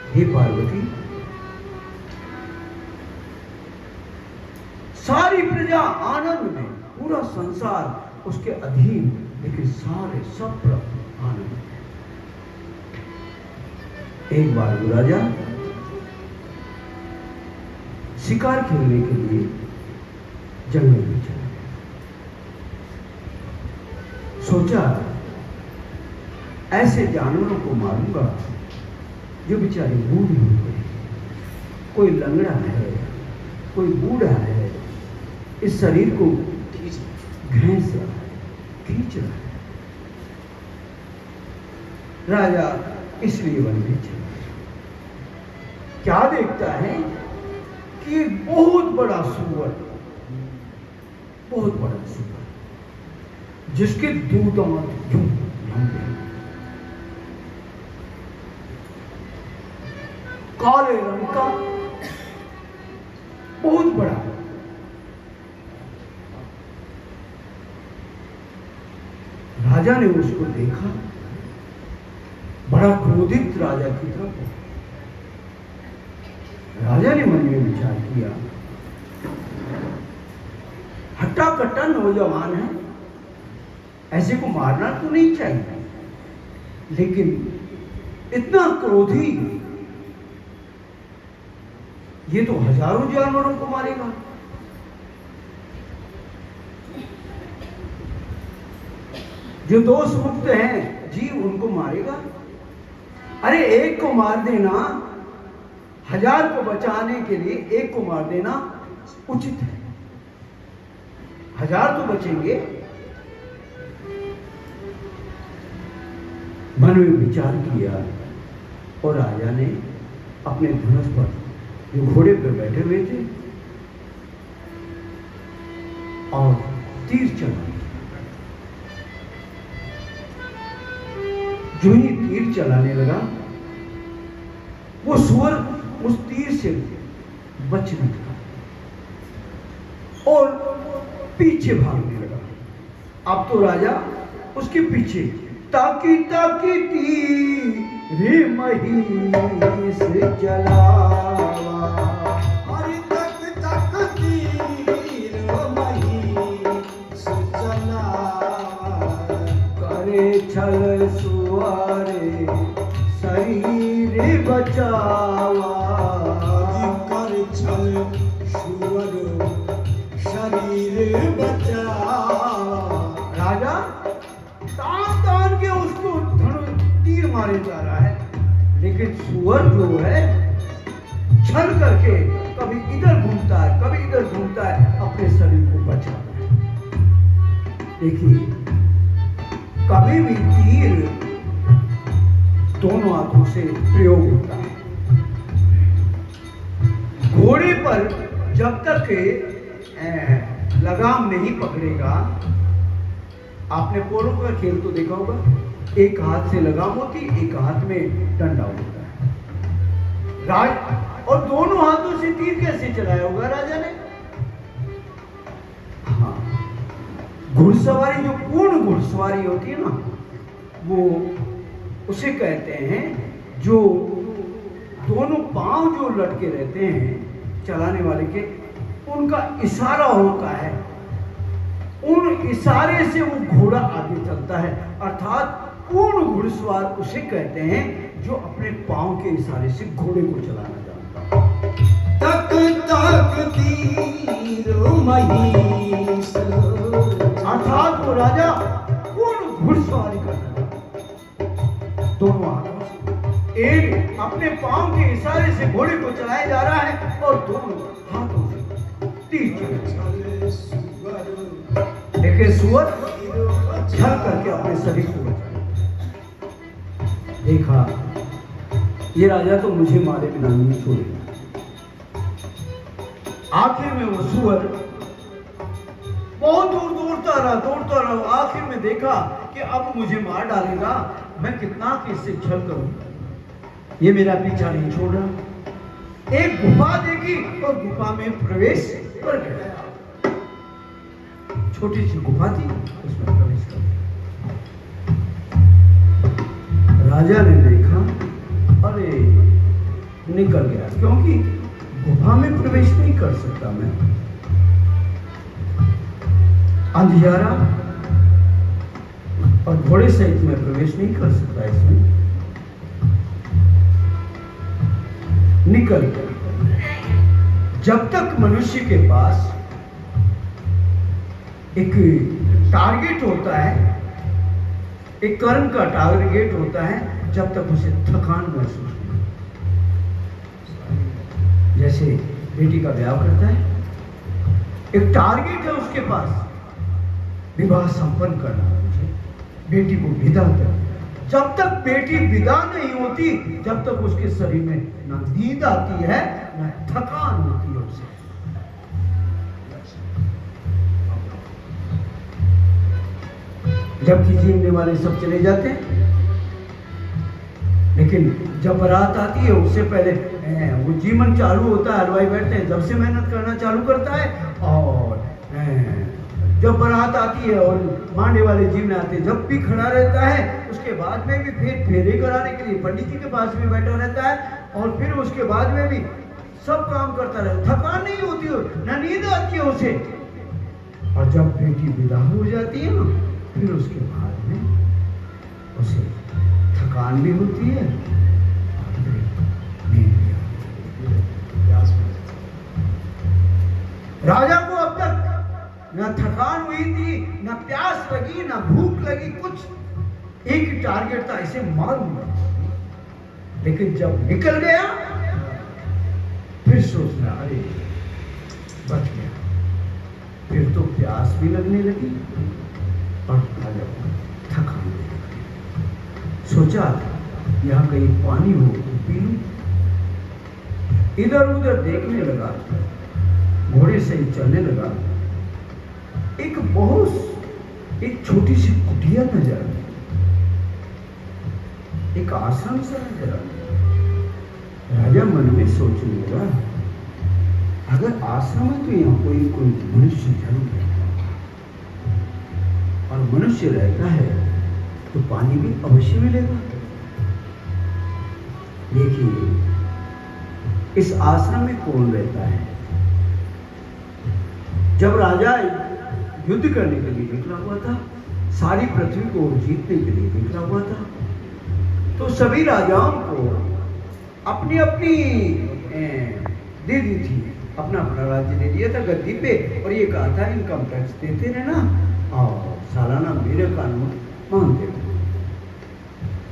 [SPEAKER 2] हे पार्वती, सारी प्रजा आनंद में, पूरा संसार उसके अधीन, लेकिन सारे सब प्रभु आनंद में। एक बार वो राजा शिकार खेलने के लिए जंगल में चला गया। सोचा ऐसे जानवरों को मारूंगा जो बेचारे बूढ़े हो गए, कोई लंगड़ा है, कोई बूढ़ा है, इस शरीर को घैंस रहा है, खींच रहा है। राजा इसलिए वन में चला। क्या देखता है कि एक बहुत बड़ा सूअर, बहुत बड़ा सूअर, जिसके दो दांत यूं लंबे, काले रंग का, बहुत बड़ा। राजा ने उसको देखा, बड़ा क्रोधित राजा की तरफ। राजा ने मन में विचार किया, हट्टा कट्टा नौजवान है, ऐसे को मारना तो नहीं चाहिए, लेकिन इतना क्रोधी, ये तो हजारों जानवरों को मारेगा। जो दोष मुक्त हैं जीव, उनको मारेगा। अरे एक को मार देना, हजार को बचाने के लिए एक को मार देना उचित है, हजार तो बचेंगे। मन में विचार किया और राजा ने अपने धनुष पर, जो घोड़े पर बैठे हुए थे, और तीर चला। जो ही तीर चलाने लगा, वो सूअर उस तीर से बच निकला और पीछे भागने लगा। अब तो राजा उसके पीछे, ताकी ताकी तीर मही से चलावा,
[SPEAKER 1] हरि तक तक तीर मही से चलावा,
[SPEAKER 2] करे छल सुआरे शरीर बचावा,
[SPEAKER 1] कर छल सुअर शरीर बचावा।
[SPEAKER 2] राजा तान तान के उसको तीर मारे जा रहा है, लेकिन सुअर जो है छल करके कभी इधर घूमता है, कभी इधर घूमता है, अपने शरीर को बचाता है। देखिए, कभी भी तीर दोनों हाथों से प्रयोग होता है। घोड़े पर जब तक लगाम नहीं पकड़ेगा, आपने पोलो का खेल तो देखा होगा, एक हाथ से लगाम होती, एक हाथ में डंडा होता है। और दोनों हाथों से तीर कैसे चलाया होगा राजा ने? हाँ, घुड़सवारी, जो पूर्ण घुड़सवारी होती है ना, वो उसे कहते हैं, जो दोनों पांव जो लटके रहते हैं चलाने वाले के, उनका इशारा होता है, उन इशारे से वो घोड़ा आगे चलता है। अर्थात
[SPEAKER 1] पूर्ण घुड़सवार उसे कहते हैं जो अपने पांव के इशारे से घोड़े को चलाना जानता हो।
[SPEAKER 2] तक तक तीर महीस,
[SPEAKER 1] अर्थात वो राजा पूर्ण घुड़सवारी करना जानता है। दोनों हाथों से एक अपने पांव के इशारे से घोड़े को चलाया जा रहा है और दोनों हाथों से तीर चलाए। देखिए सुअर छल करके अपने शरीर को बचाए। देखा ये राजा तो मुझे मारे बिना नहीं छोड़ेगा। आखिर में वो सुअर बहुत दूर दौड़ता रहा। आखिर में देखा कि अब मुझे मार डालेगा, मैं कितना किससे छल करूं, ये मेरा पीछा नहीं छोड़ रहा। एक गुफा देखी और गुफा में प्रवेश कर गया। छोटी सी गुफा थी, उसमें प्रवेश कर गया। राजा ने देखा, अरे निकल गया, क्योंकि गुफा में प्रवेश नहीं कर सकता मैं, अंधियारा और घोड़े सहित में प्रवेश नहीं कर सकता इसमें। निकल गया। जब तक मनुष्य के पास एक टारगेट होता है, एक कर्म का टारगेट होता है, जब तक उसे थकान महसूस नहीं। जैसे बेटी का ब्याह करता है, एक टारगेट है उसके पास, विवाह संपन्न करना है मुझे, बेटी को विदा कर। जब तक बेटी विदा नहीं होती, जब तक उसके शरीर में ना नींद आती है ना थकान होती है उसे। जबकि जीने वाले सब चले जाते हैं, लेकिन जब बारात आती है उससे पहले वो जीवन चालू होता है। हलवाई बैठते हैं, जब से मेहनत करना चालू करता है, और जब बारात आती है और मांडे वाले जीवन आते हैं, जब भी खड़ा रहता है, उसके बाद में भी फिर फेरे कराने के लिए पंडित जी के पास भी बैठा रहता है, और फिर उसके बाद में भी सब काम करता रहता है। थकान नहीं होती हो, ना नींद आती है उसे। और जब बेटी विदा हो जाती है ना, फिर उसके बाद में उसे थकान भी होती है और नींद भी आती है। राजा को अब तक ना थकान हुई थी, ना प्यास लगी, ना भूख लगी, कुछ एक टारगेट था, इसे मारूंगा। लेकिन जब निकल गया, फिर सोचना, अरे बच गया। फिर तो प्यास भी लगने लगी और थकान भी लगी। सोचा यहाँ कहीं पानी हो तो पी लूं। इधर उधर देखने लगा, घोड़े से ही चलने लगा। एक छोटी सी कुटिया नजर आई, एक आश्रम सा नजर आया। राजा मन में सोचने लगा, अगर आश्रम है तो यहाँ कोई मनुष्य जरूर है, और मनुष्य रहता है तो पानी भी अवश्य मिलेगा। देखिए इस आश्रम में कौन रहता है। जब राजा युद्ध करने के लिए निकला हुआ था, सारी पृथ्वी को जीतने के लिए निकला हुआ था, तो सभी राजाओं को अपनी अपनी दे दी थी, अपना अपना राज्य दे दिया था गद्दी पे, और ये कहा था इनकम टैक्स देते रहना और सालाना मेरे कानून मानते रहना।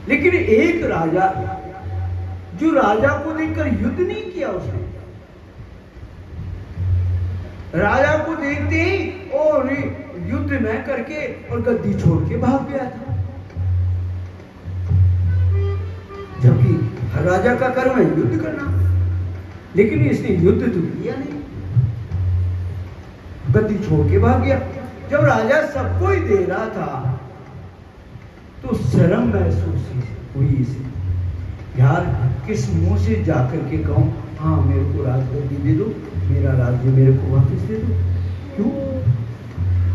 [SPEAKER 1] लेकिन एक राजा, जो राजा को देखकर युद्ध नहीं किया, उसने राजा को देखते ही और युद्ध न करके और गद्दी छोड़ के भाग गया था। जबकि हर राजा का कर्म है युद्ध करना, लेकिन इसने युद्ध तो किया नहीं, गद्दी छोड़ के भाग गया। जब राजा सबको ही दे रहा था तो शर्म महसूस हुई इसे, यार किस मुंह से जाकर के कहूं, हाँ मेरे को राजगद्दी दे दो, मेरा राज्य मेरे को वापस दे दो। क्यों?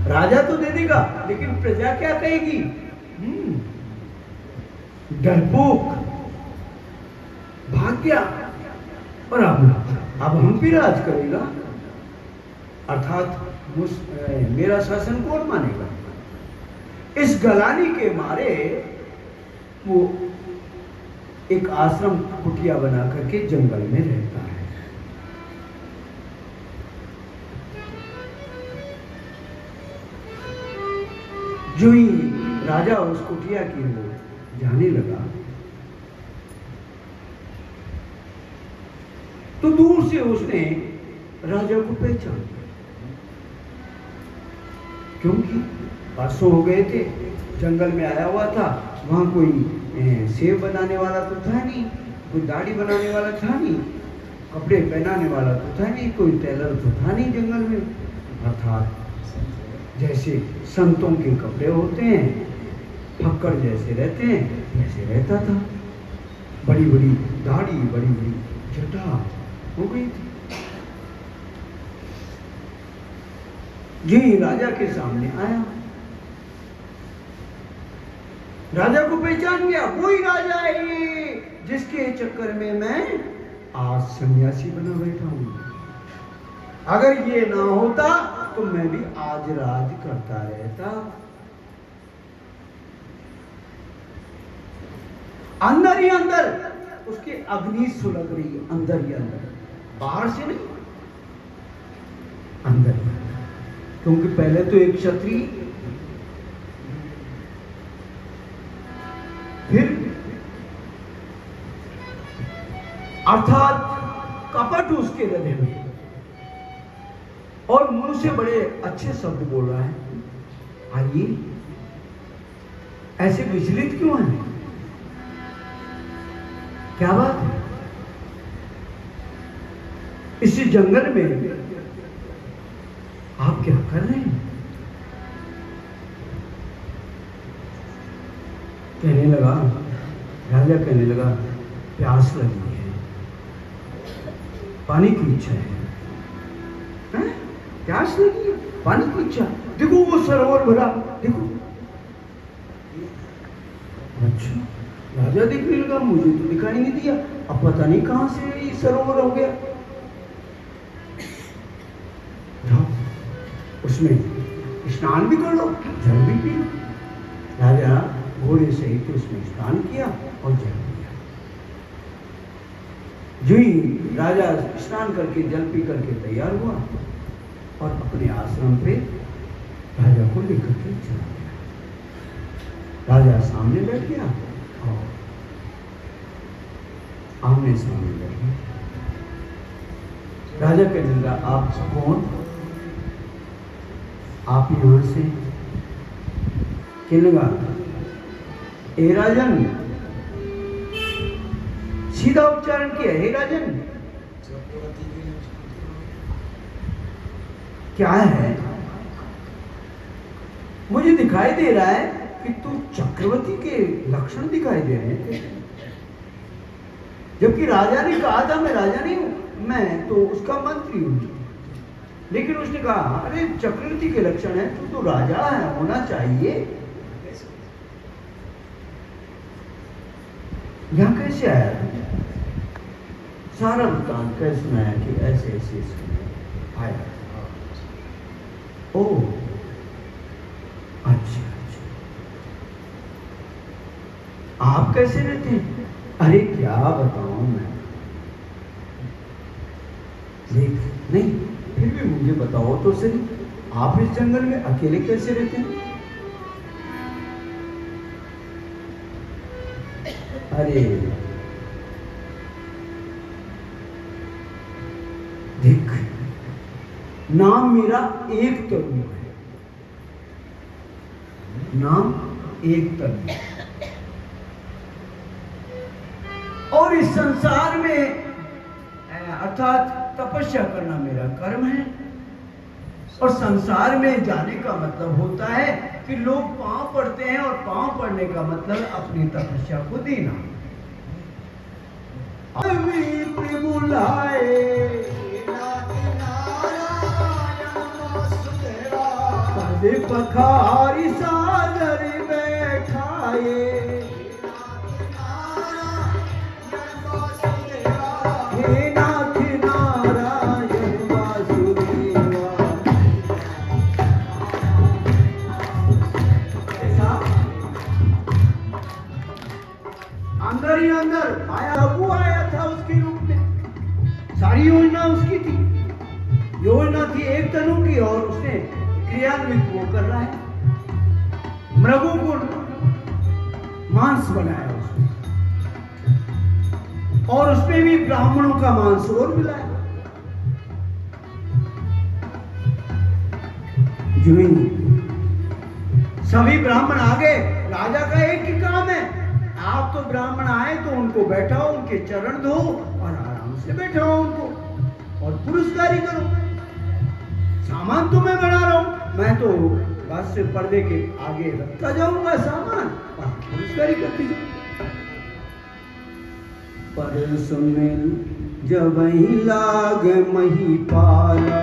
[SPEAKER 1] राजा तो दे देगा, लेकिन प्रजा क्या कहेगी? डरपोक, भाग गया, और अब हम भी राज करेगा, अर्थात मेरा शासन कौन मानेगा? इस गलानी के मारे वो एक आश्रम कुटिया बना करके जंगल में रहता है। जो ही राजा उस कुटिया की ओर जाने लगा तो दूर से उसने राजा को पहचान लिया, क्योंकि परसों हो गए थे, जंगल में आया हुआ था, वहां कोई सेब बनाने वाला तो था नहीं, कोई दाढ़ी बनाने वाला था नहीं, कपड़े पहनाने वाला तो था नहीं, कोई टेलर तो था नहीं जंगल में। अर्थात जैसे संतों के कपड़े होते हैं, फक्कड़ जैसे रहते हैं, वैसे रहता था। बड़ी बड़ी दाढ़ी, बड़ी बड़ी जटा हो गई थी। जी राजा के सामने आया, राजा को पहचान गया, वही राजा है ये जिसके चक्कर में मैं आज सन्यासी बना बैठा हूं। अगर ये ना होता तो मैं भी आज राज करता रहता। अंदर ही अंदर उसके अग्नि सुलग रही है, अंदर ही अंदर, बाहर से नहीं, अंदर ही अंदर। क्योंकि पहले तो एक क्षत्रिय, फिर अर्थात कपट उसके हृदय में, और मुंह से बड़े अच्छे शब्द बोल रहा है। आइए, ऐसे विचलित क्यों है? क्या बात है? इसी जंगल में आप क्या कर रहे हैं? कहने लगा, राजा कहने लगा, प्यास लगी है, पानी की इच्छा है। प्यास लगी है, पानी की इच्छा, देखो वो सरोवर भरा, देखो। अच्छा, राजा देखने लगा, मुझे तो दिखाई नहीं दिया, अब पता नहीं कहां से ये सरोवर हो गया। जाओ उसमें स्नान भी कर लो, जल भी पी लो। राजा घोड़े सहित उसमें स्नान किया और जल पिया। जो ही राजा स्नान करके जल पी करके तैयार हुआ और अपने आश्रम पे राजा को लेकर के चला गया। राजा सामने बैठ गया और आमने सामने बैठ गया। राजा कहने लगा, आप कौन? आप यहां से? कहने लगा, हे राजन, सीधा उच्चारण किया, हे राजन। क्या है? मुझे दिखाई दे रहा है कि तू चक्रवर्ती के लक्षण दिखाई दे रहे थे, जबकि राजा ने कहा था मैं राजा नहीं हूं, मैं तो उसका मंत्री हूं। लेकिन उसने कहा, अरे चक्रवर्ती के लक्षण है, तू तो राजा है, होना चाहिए। यहां कैसे आया? सारा वृत्तांत कैसे सुनाया कि ऐसे ऐसे आया। ओ अच्छा, आप कैसे रहते हैं? अरे क्या बताऊं मैं, देख नहीं, फिर भी मुझे बताओ तो सही, आप इस जंगल में अकेले कैसे रहते हैं? अरे देख, नाम मेरा एक तनु है, नाम एक तनु, और इस संसार में अर्थात तपस्या करना मेरा कर्म है। और संसार में जाने का मतलब होता है कि लोग पांव पड़ते हैं, और पांव पड़ने का मतलब अपनी तपस्या को देना। बुलाए पखारी सादर बैठाए, हे नाथ नारायण वासुदेवा। आया, अबू आया था उसके रूप में। सारी योजना उसकी थी। योजना थी एक तनु की और उसने क्रियान्वित वो कर रहा है। मृगों को मांस बनाया उसने, और उसमें भी ब्राह्मणों का मांस और मिलाया। जो ही सभी ब्राह्मण आ गए। राजा का एक ही काम है, आप तो ब्राह्मण आए तो उनको बैठाओ, उनके चरण धो और आराम से बैठाओ उनको और पुरस्कारी करो। सामान तो मैं बना रहा हूं, मैं तो बस से पर्दे के आगे रखता जाऊंगा सामान और पुरस्कारी करती जाऊंगा।
[SPEAKER 2] पर सुमिल जब ही लाग मही पाला,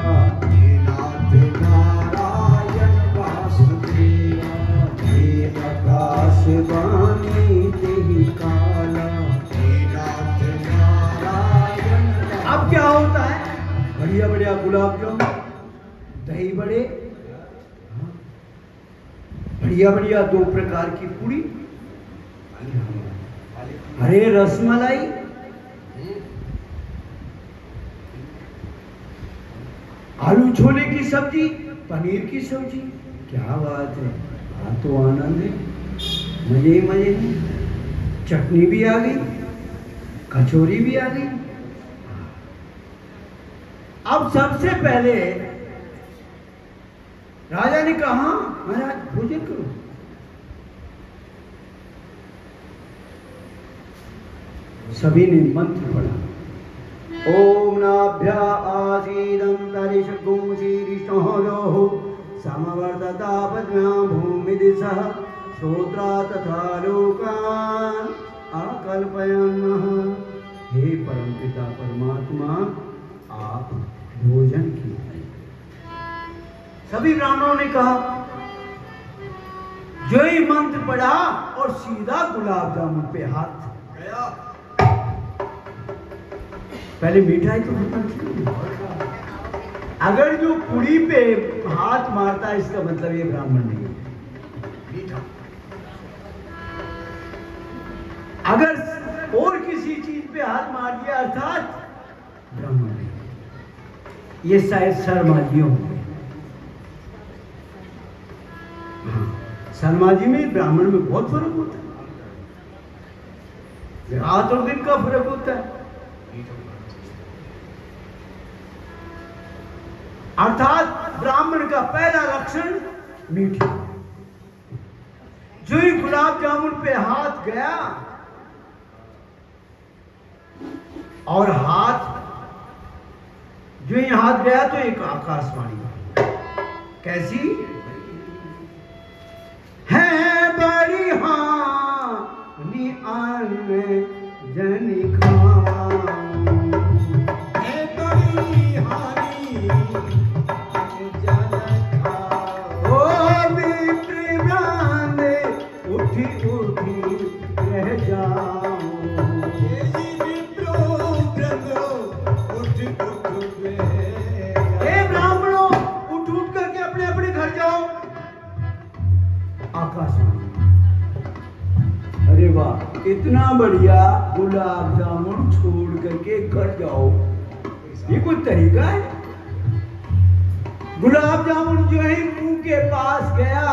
[SPEAKER 1] नाथ नारायण वासुदेवा,
[SPEAKER 2] हे आकाश वाणी तेहि काला।
[SPEAKER 1] नाथ नारायण। अब क्या होता है? बढ़िया बढ़िया गुलाब जामुन, दही बड़े, बढ़िया बढ़िया 2 प्रकार की पूरी, अरे रसमलाई, आलू छोले की सब्जी, पनीर की सब्जी।
[SPEAKER 2] क्या बात है, हाँ तो आनंद है, मजे ही मजे हैं।
[SPEAKER 1] चटनी भी आ गई, कचौरी भी आ गई। अब सबसे पहले राजा ने कहा, महाराज भोजन करो। सभी ने मंत्र पढ़ा। ओम नाभ्या आसीदंतरिषगुं शीरिष्णोः समवर्तता पद्म्यां भूमि दिशः श्रोत्रा तथा लोकान् आकल्पयन्नः।
[SPEAKER 2] हे परमपिता परमात्मा, आप भोजन कीजिए।
[SPEAKER 1] सभी ब्राह्मणों ने कहा। जो ही मंत्र पढ़ा और सीधा गुलाब जामुन पे हाथ गया। पहले मिठाई तो खत्म थी। अगर जो पूरी पे हाथ मारता है इसका मतलब ये ब्राह्मण नहीं है, मीठा। अगर और किसी चीज पे हाथ मार दिया अर्थात ब्राह्मण नहीं। ये शायद शर्माजियों होंगे। शर्माजी में ब्राह्मण में बहुत फर्क होता है, रात और दिन का फर्क होता है। अर्थात ब्राह्मण का पहला लक्षण मीठी। जो ही गुलाब जामुन पे हाथ गया और जो ही हाथ गया तो एक आकाशवाणी, कैसी है बड़ी हानि अन्न जनि खाऊं, है बड़ी हानि अन्न जन खाऊं। ओ मित्र प्राण उठी उठी रह जाऊं, ब्राह्मणों उठ उठ करके अपने अपने घर जाओ। आकाशवाणी।
[SPEAKER 2] अरे वाह, इतना बढ़िया गुलाब जामुन छोड़ करके घर जाओ,
[SPEAKER 1] ये कोई तरीका है? गुलाब जामुन जो है मुंह के पास गया,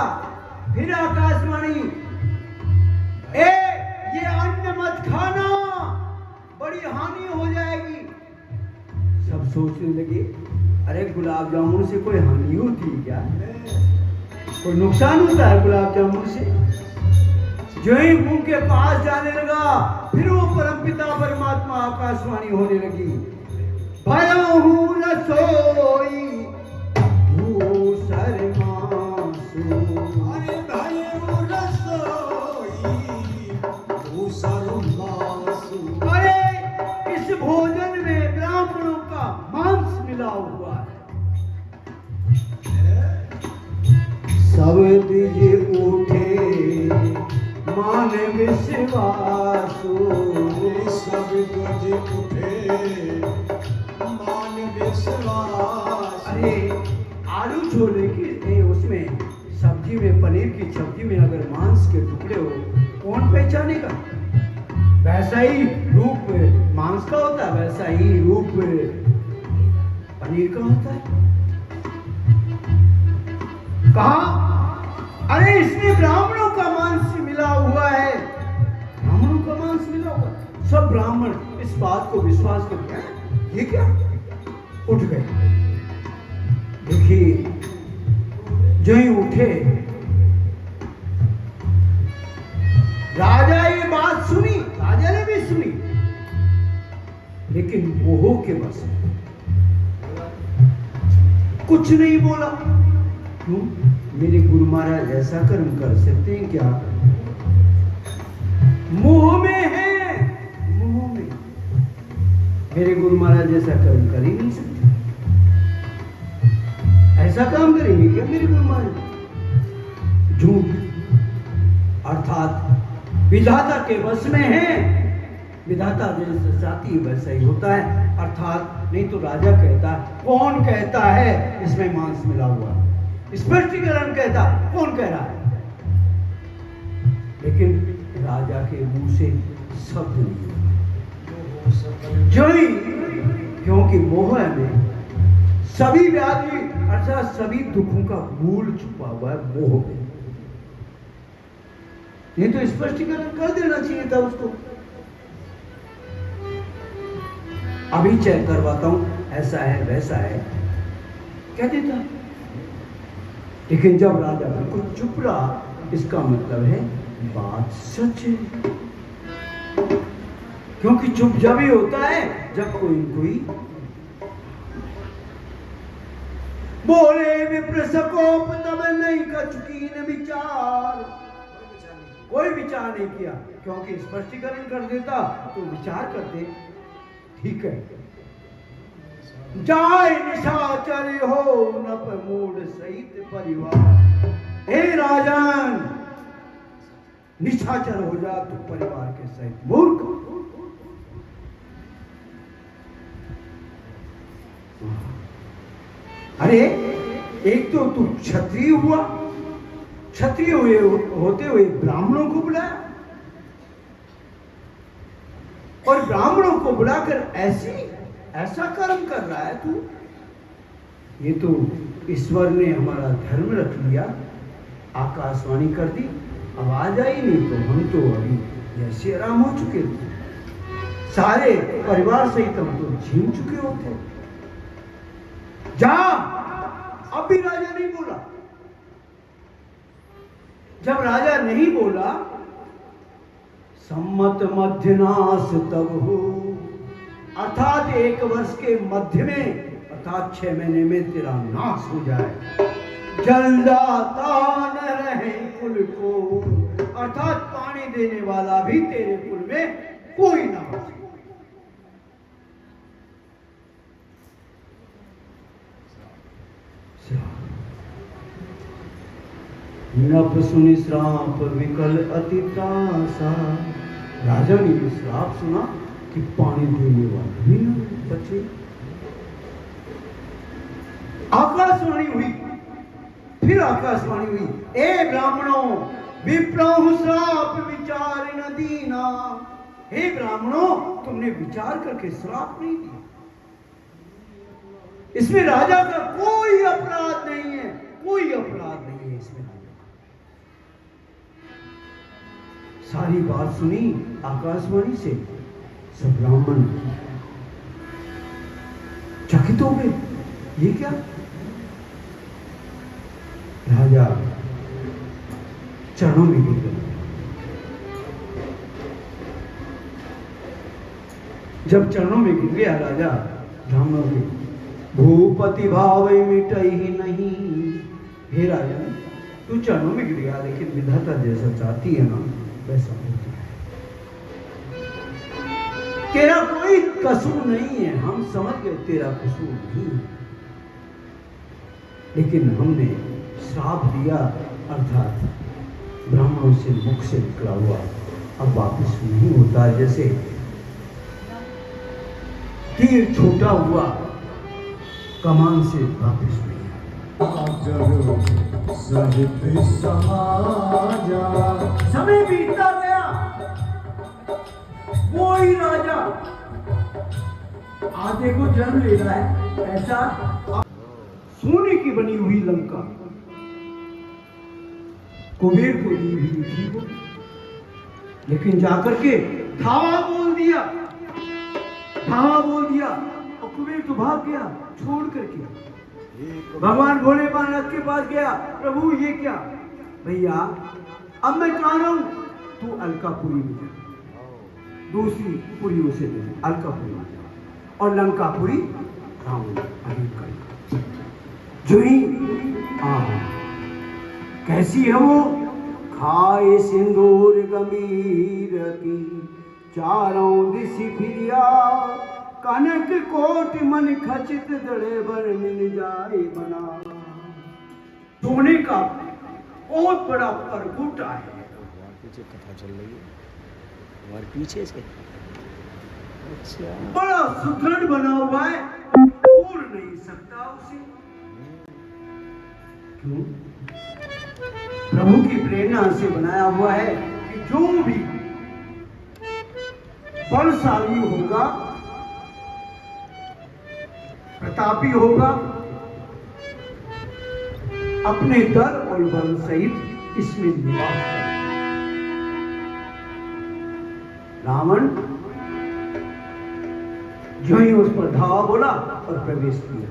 [SPEAKER 1] फिर आकाशवाणी, ए ये अन्न मत खाना, बड़ी हानि हो जाएगी। सब सोचने लगे, अरे गुलाब जामुन से कोई हानि होती है क्या? कोई नुकसान होता है गुलाब जामुन से? जो ही मुंह के पास जाने लगा, फिर वो परमपिता परमात्मा आकाशवाणी होने लगी। भयहु रसोई भूसर मासु, अरे भयहु रसोई भूसर मासु। अरे इस भोजन में ब्राह्मणों का मांस मिला हुआ है।
[SPEAKER 2] सब दिज उठे मान विश्वासु,
[SPEAKER 1] सब दिज उठे मान विश्वास। अरे आलू छोले की उसमें सब्जी में, पनीर की सब्जी में अगर मांस के टुकड़े हो, कौन पहचानेगा? वैसा ही रूप
[SPEAKER 2] मांस का होता है वैसा ही रूप पनीर का होता है। कहा, अरे इसमें ब्राह्मणों का मांस मिला हुआ है, ब्राह्मणों का मांस मिला हुआ है। सब ब्राह्मण इस बात को विश्वास करते हैं, ये क्या, उठ गए। देखिए जो ही उठे, राजा ये बात सुनी, राजा ने भी सुनी, लेकिन मोह के बस कुछ नहीं बोला। क्यों? मेरे गुरु महाराज ऐसा कर्म कर सकते हैं क्या? मोह में है, मोह में। मेरे गुरु महाराज ऐसा कर्म कर ही नहीं सकते। ऐसा काम करेंगे क्या मेरे गुरु महाराज? झूठ, अर्थात विधाता के वश में है। विधाता जैसा चाहती वैसा ही होता है। अर्थात नहीं तो राजा कहता, कौन कहता है इसमें मांस मिला हुआ? स्पष्टीकरण कहता, कौन कह रहा है? लेकिन राजा के मुंह से शब्द नहीं, जो ही, क्योंकि मोह में सभी व्याधि अर्थात सभी दुखों का मूल छुपा हुआ है मोह में। नहीं तो स्पष्टीकरण कर देना चाहिए था उसको। अभी चेक करवाता हूं, ऐसा है वैसा है, क्या देता। लेकिन जब राजा बिल्कुल चुप रहा, इसका मतलब है बात सच है। क्योंकि चुप जब ही होता है जब कोई बोले विप्र सकोप, तब नहीं कचुकीन विचार। कोई विचार नहीं किया, क्योंकि स्पष्टीकरण कर देता तो विचार करते, ठीक है। जाय निशाचर हो नप मूड सहित परिवार। हे राजन, निशाचर हो जा तू परिवार के सहित। मूर्ख, अरे एक तो तू क्षत्रिय हुआ, क्षत्रिय हुए होते हुए ब्राह्मणों को बुलाया, और ब्राह्मणों को बुलाकर ऐसा कर्म कर रहा है तू। ये तो ईश्वर ने हमारा धर्म रख लिया, आकाशवाणी कर दी, आवाज आई नहीं तो हम तो अभी ऐसे आराम हो चुके थे, सारे परिवार सहित हम तो झीम चुके होते। जा, अब भी राजा नहीं बोला। जब राजा नहीं बोला, सम्मत मध्यनाश तब हो, अर्थात 1 वर्ष के मध्य में, अर्थात 6 महीने में तेरा नाश हो जाए। जलदाता न रहे कुल को, अर्थात पानी देने वाला भी तेरे कुल में कोई ना बचे। नप सुनि श्राप विकल अति त्रासा। राजा ने ये श्राप सुना कि पानी देने वाला भी न बचे। आकाशवाणी हुई, फिर आकाशवाणी हुई, ए ब्राह्मणों, विप्रहु श्राप विचार न दीना। हे ब्राह्मणों, तुमने विचार करके श्राप नहीं दिया। इसमें राजा का कोई अपराध नहीं है, कोई अपराध नहीं है इसमें। सारी बात सुनी आकाशवाणी से, सब ब्राह्मण चकित हो गए, ये क्या? राजा चरणों में गिर गए। जब चरणों में गिर गया राजा ब्राह्मणों के, भूपति भाव मिटई ही नहीं। हे राजा, तू चरणों में गिर गया, लेकिन विधाता जैसा चाहती है ना वैसा होता है। तेरा कोई कसूर नहीं है, हम समझ गए तेरा कसूर नहीं है, लेकिन हमने श्राप दिया, अर्थात ब्राह्मणों से मुख से निकला हुआ अब वापस नहीं होता। जैसे तीर छोटा हुआ कमान से वापस नहीं। समय बीतता गया, कोई राजा
[SPEAKER 1] आधे को जन्म ले रहा है। ऐसा सोने की बनी हुई लंका कुबेर को दी हुई थी वो, लेकिन जाकर के धावा बोल दिया, धावा बोल दिया और कुबेर तो भाग गया छोड़ करके। भगवान भोले बालक के पास गया, प्रभु ये क्या? भैया अब मैं कहाँ रहूं? तू अलकापुरी में जा, दूसरी पुरी उसे दे, अलकापुरी में जा और लंकापुरी रावण अभी कर। जो ही कैसी है वो? खाए सिंदूर गंभीर की, चारों दिशि फिरिया, कनक कोट मन खचित दड़े बर मिल जाए बना। सोने का बहुत बड़ा परगोटा है।
[SPEAKER 3] पीछे कथा चल रही है हमारे पीछे से। अच्छा,
[SPEAKER 1] बड़ा सुदृढ़ बना हुआ है, तोड़ नहीं सकता उसे। क्यों? प्रभु की प्रेरणा से बनाया हुआ है कि जो भी बलशाली होगा, प्रतापी होगा, अपने दल और बल सहित इसमें निवास करे। रावण जो ही उस पर धावा बोला और प्रवेश किया।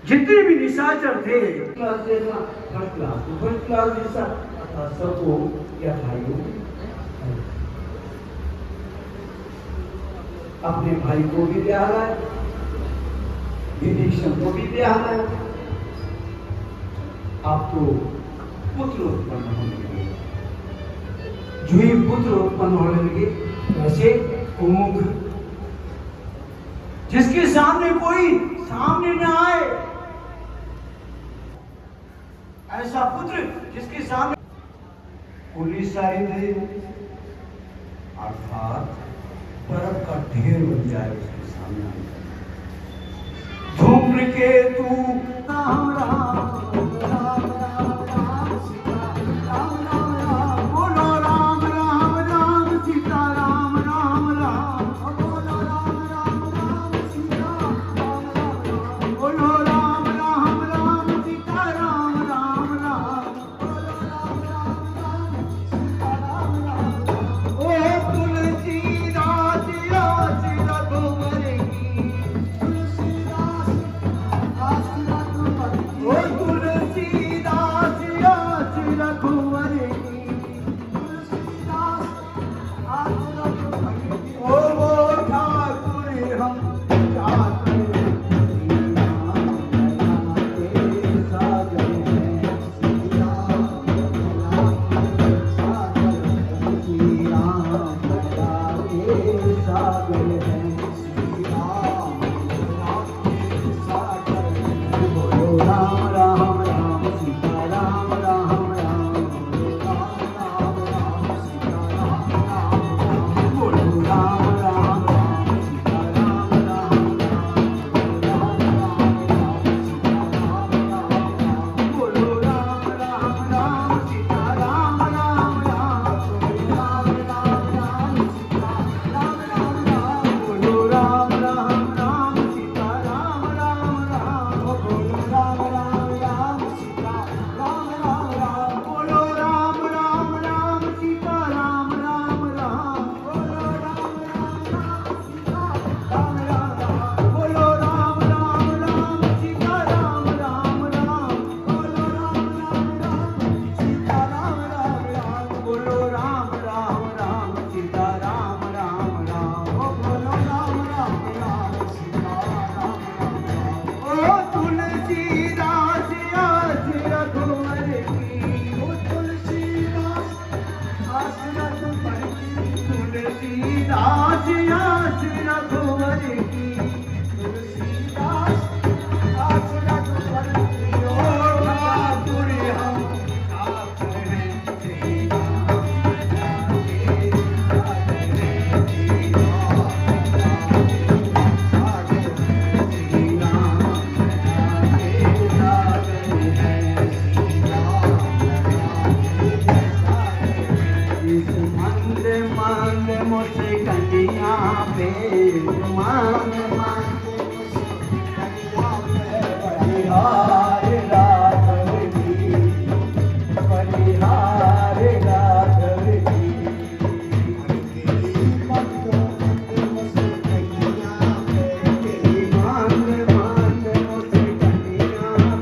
[SPEAKER 1] जितने भी निशाचर थे, फर्स्ट क्लास जैसा सबको क्या भाइयों, अपने भाई को भी ब्याह है, विभीषण को भी ब्याह है। आप तो पुत्र उत्पन्न होने लगे, जो ही पुत्र उत्पन्न होने लगे वैसे कुमुख, जिसके सामने कोई सामने न आए, ऐसा पुत्र जिसके सामने पुलिस सारी नहीं, अर्थात बर्फ का ढेर बन जाए उसके सामने। धूम्रकेतु राम राम राम राम राम सीता राम राम राम, बोलो राम राम राम सीता राम राम राम, बोलो राम राम राम सीता राम राम राम, बोलो राम राम राम सीता राम राम राम, बोलो राम राम राम सीता राम राम राम। ओ तुलसीदास आस रघुवर की, तुलसीदास आस रघुवर की, ओ तुलसीदास आस रघुवर की, तुलसीदास आस रघुवर की, ओ वो ठाकुर हम चाहते श्री राम लला के सागर हैं, श्री राम लला के सागर हैं, श्री राम लला के सागर हैं, श्री राम लला के सागर हैं। बोलो राम राम राम सीता राम राम राम, बोलो राम राम राम सीता राम राम राम, बोलो राम राम राम सीता राम राम राम, बोलो राम राम राम सीता राम राम राम, बोलो राम राम राम सीता राम राम राम, बोलो राम राम राम सीता राम राम राम, बोलो राम राम राम सीता राम राम राम, बोलो राम राम राम सीता राम राम राम, बोलो राम राम राम सीता राम राम राम, बोलो राम राम राम सीता राम राम राम, बोलो राम राम राम सीता राम राम राम, बोलो राम राम राम सीता राम राम राम। ओ तुलसीदास आस रघुवर की, ओ तुलसीदास आस रघुवर की, तुलसीदास आस रघुवर की, तुलसीदास आस रघुवर की, ओ ठाकुर हम ठाकुर हैं, श्री राम लला के सागर हैं, श्री राम लला के सागर हैं, श्री राम लला के सागर हैं, श्री राम लला के सागर हैं। इस मंद मंद मुस्कान
[SPEAKER 2] कंडिया पे मान मान के कंडिया पे बलिहार राघव जी, बलिहार राघव जी। तेरी मंद मंद मुझसे कंडिया पे, तेरी मंद मंद मुझसे कंडिया पे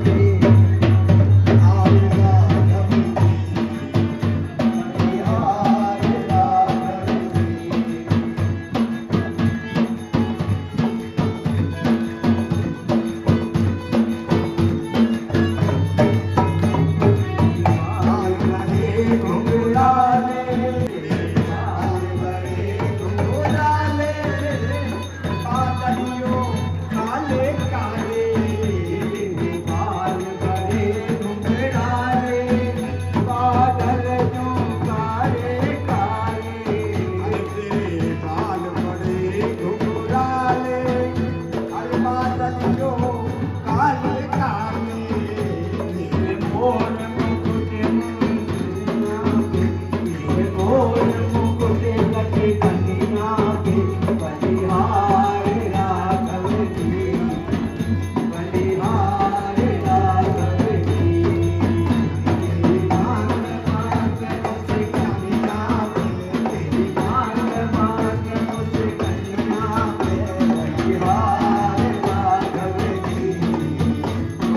[SPEAKER 2] हार राघव जी,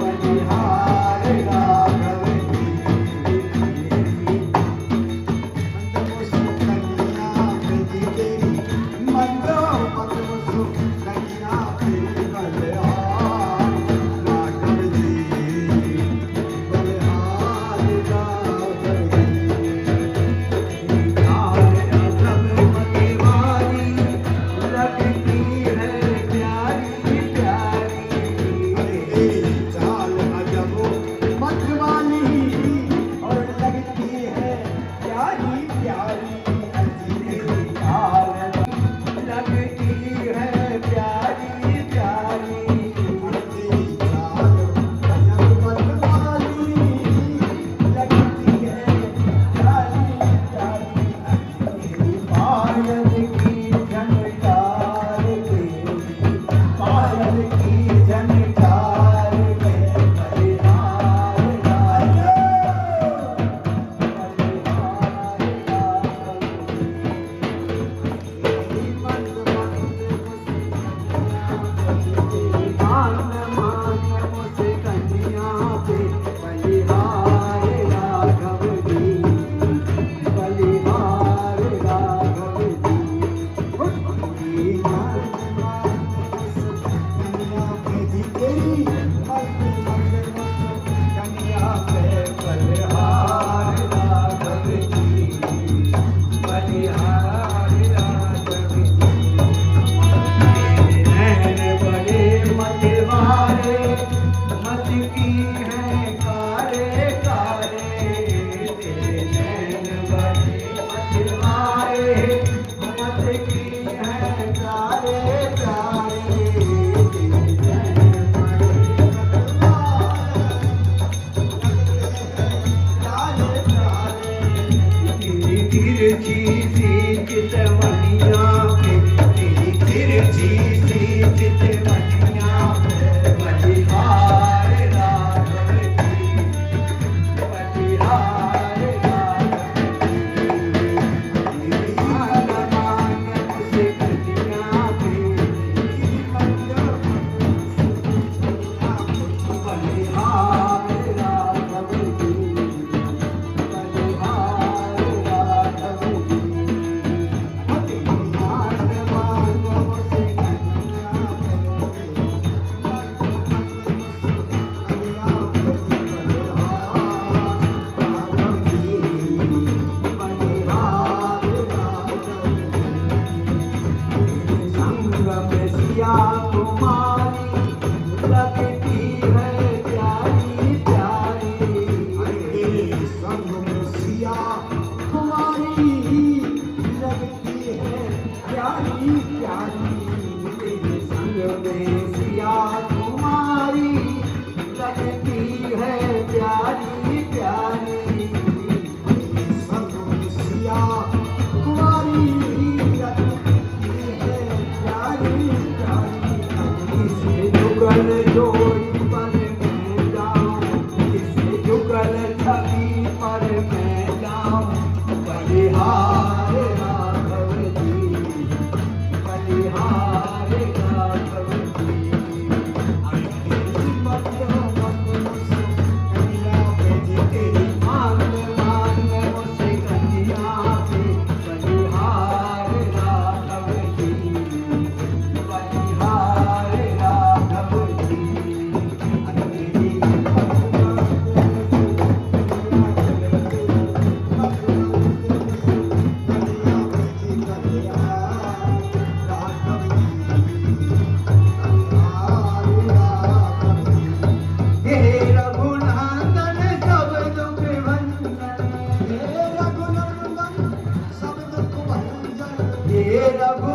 [SPEAKER 2] बलिहार राघव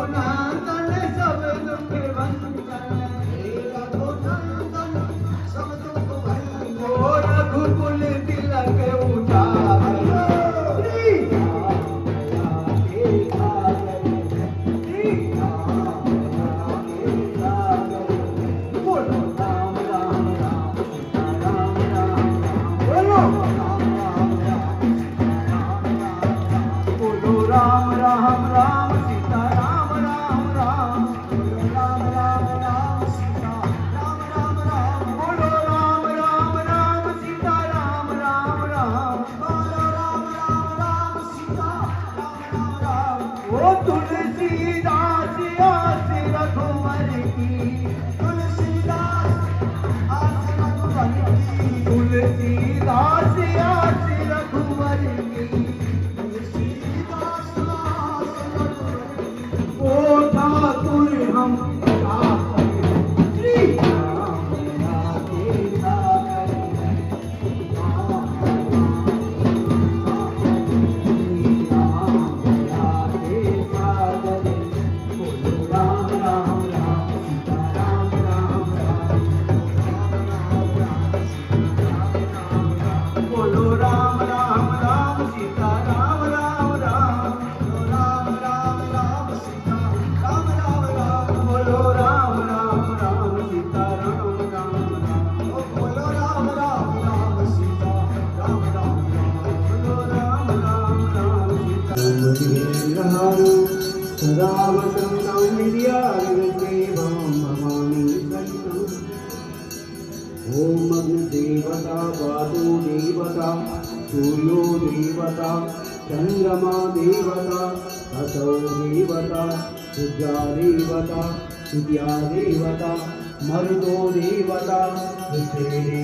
[SPEAKER 2] रघुनंदन सब दुख भंजन, हे रघुनंदन सब दुख भंजन, ओ रघुकुल तिलक उजागर, श्री राम दया के सागर, श्री राम दया के सागर, बोलो राम राम राम सीता राम राम राम, बोलो राम राम राम सीता राम राम राम, बोलो राम राम राम सीता राम राम राम, बोलो राम राम राम सीता राम राम राम, बोलो राम राम राम सीता राम राम राम, बोलो राम राम राम सीता राम राम राम। ओ तुलसीदास आस रघुवर की, तुलसीदास आस रघुवर की, तुलसीदास आस रघुवर की, तुलसीदास आस रघुवर की, ओ ठाकुर हम क्या करें, श्री राम दया के सागर, श्री राम दया के सागर, बोलो राम राम राम सीता राम राम राम, बोलो राम राम राम सीता राम राम राम, बोलो राम राम राम सीता राम राम राम, बोलो राम राम राम सीता राम राम राम, बोलो राम राम राम सीता राम राम राम, बोलो राम राम राम सीता सदा वसन्तं विद्यार्गदेवं भवामि सहितं। ॐ अग्निदेवता वातो देवता सूर्यो देवता चन्द्रमा देवता असौ देवता विद्या देवता विद्या देवता मरुतो देवता विश्वे देवता।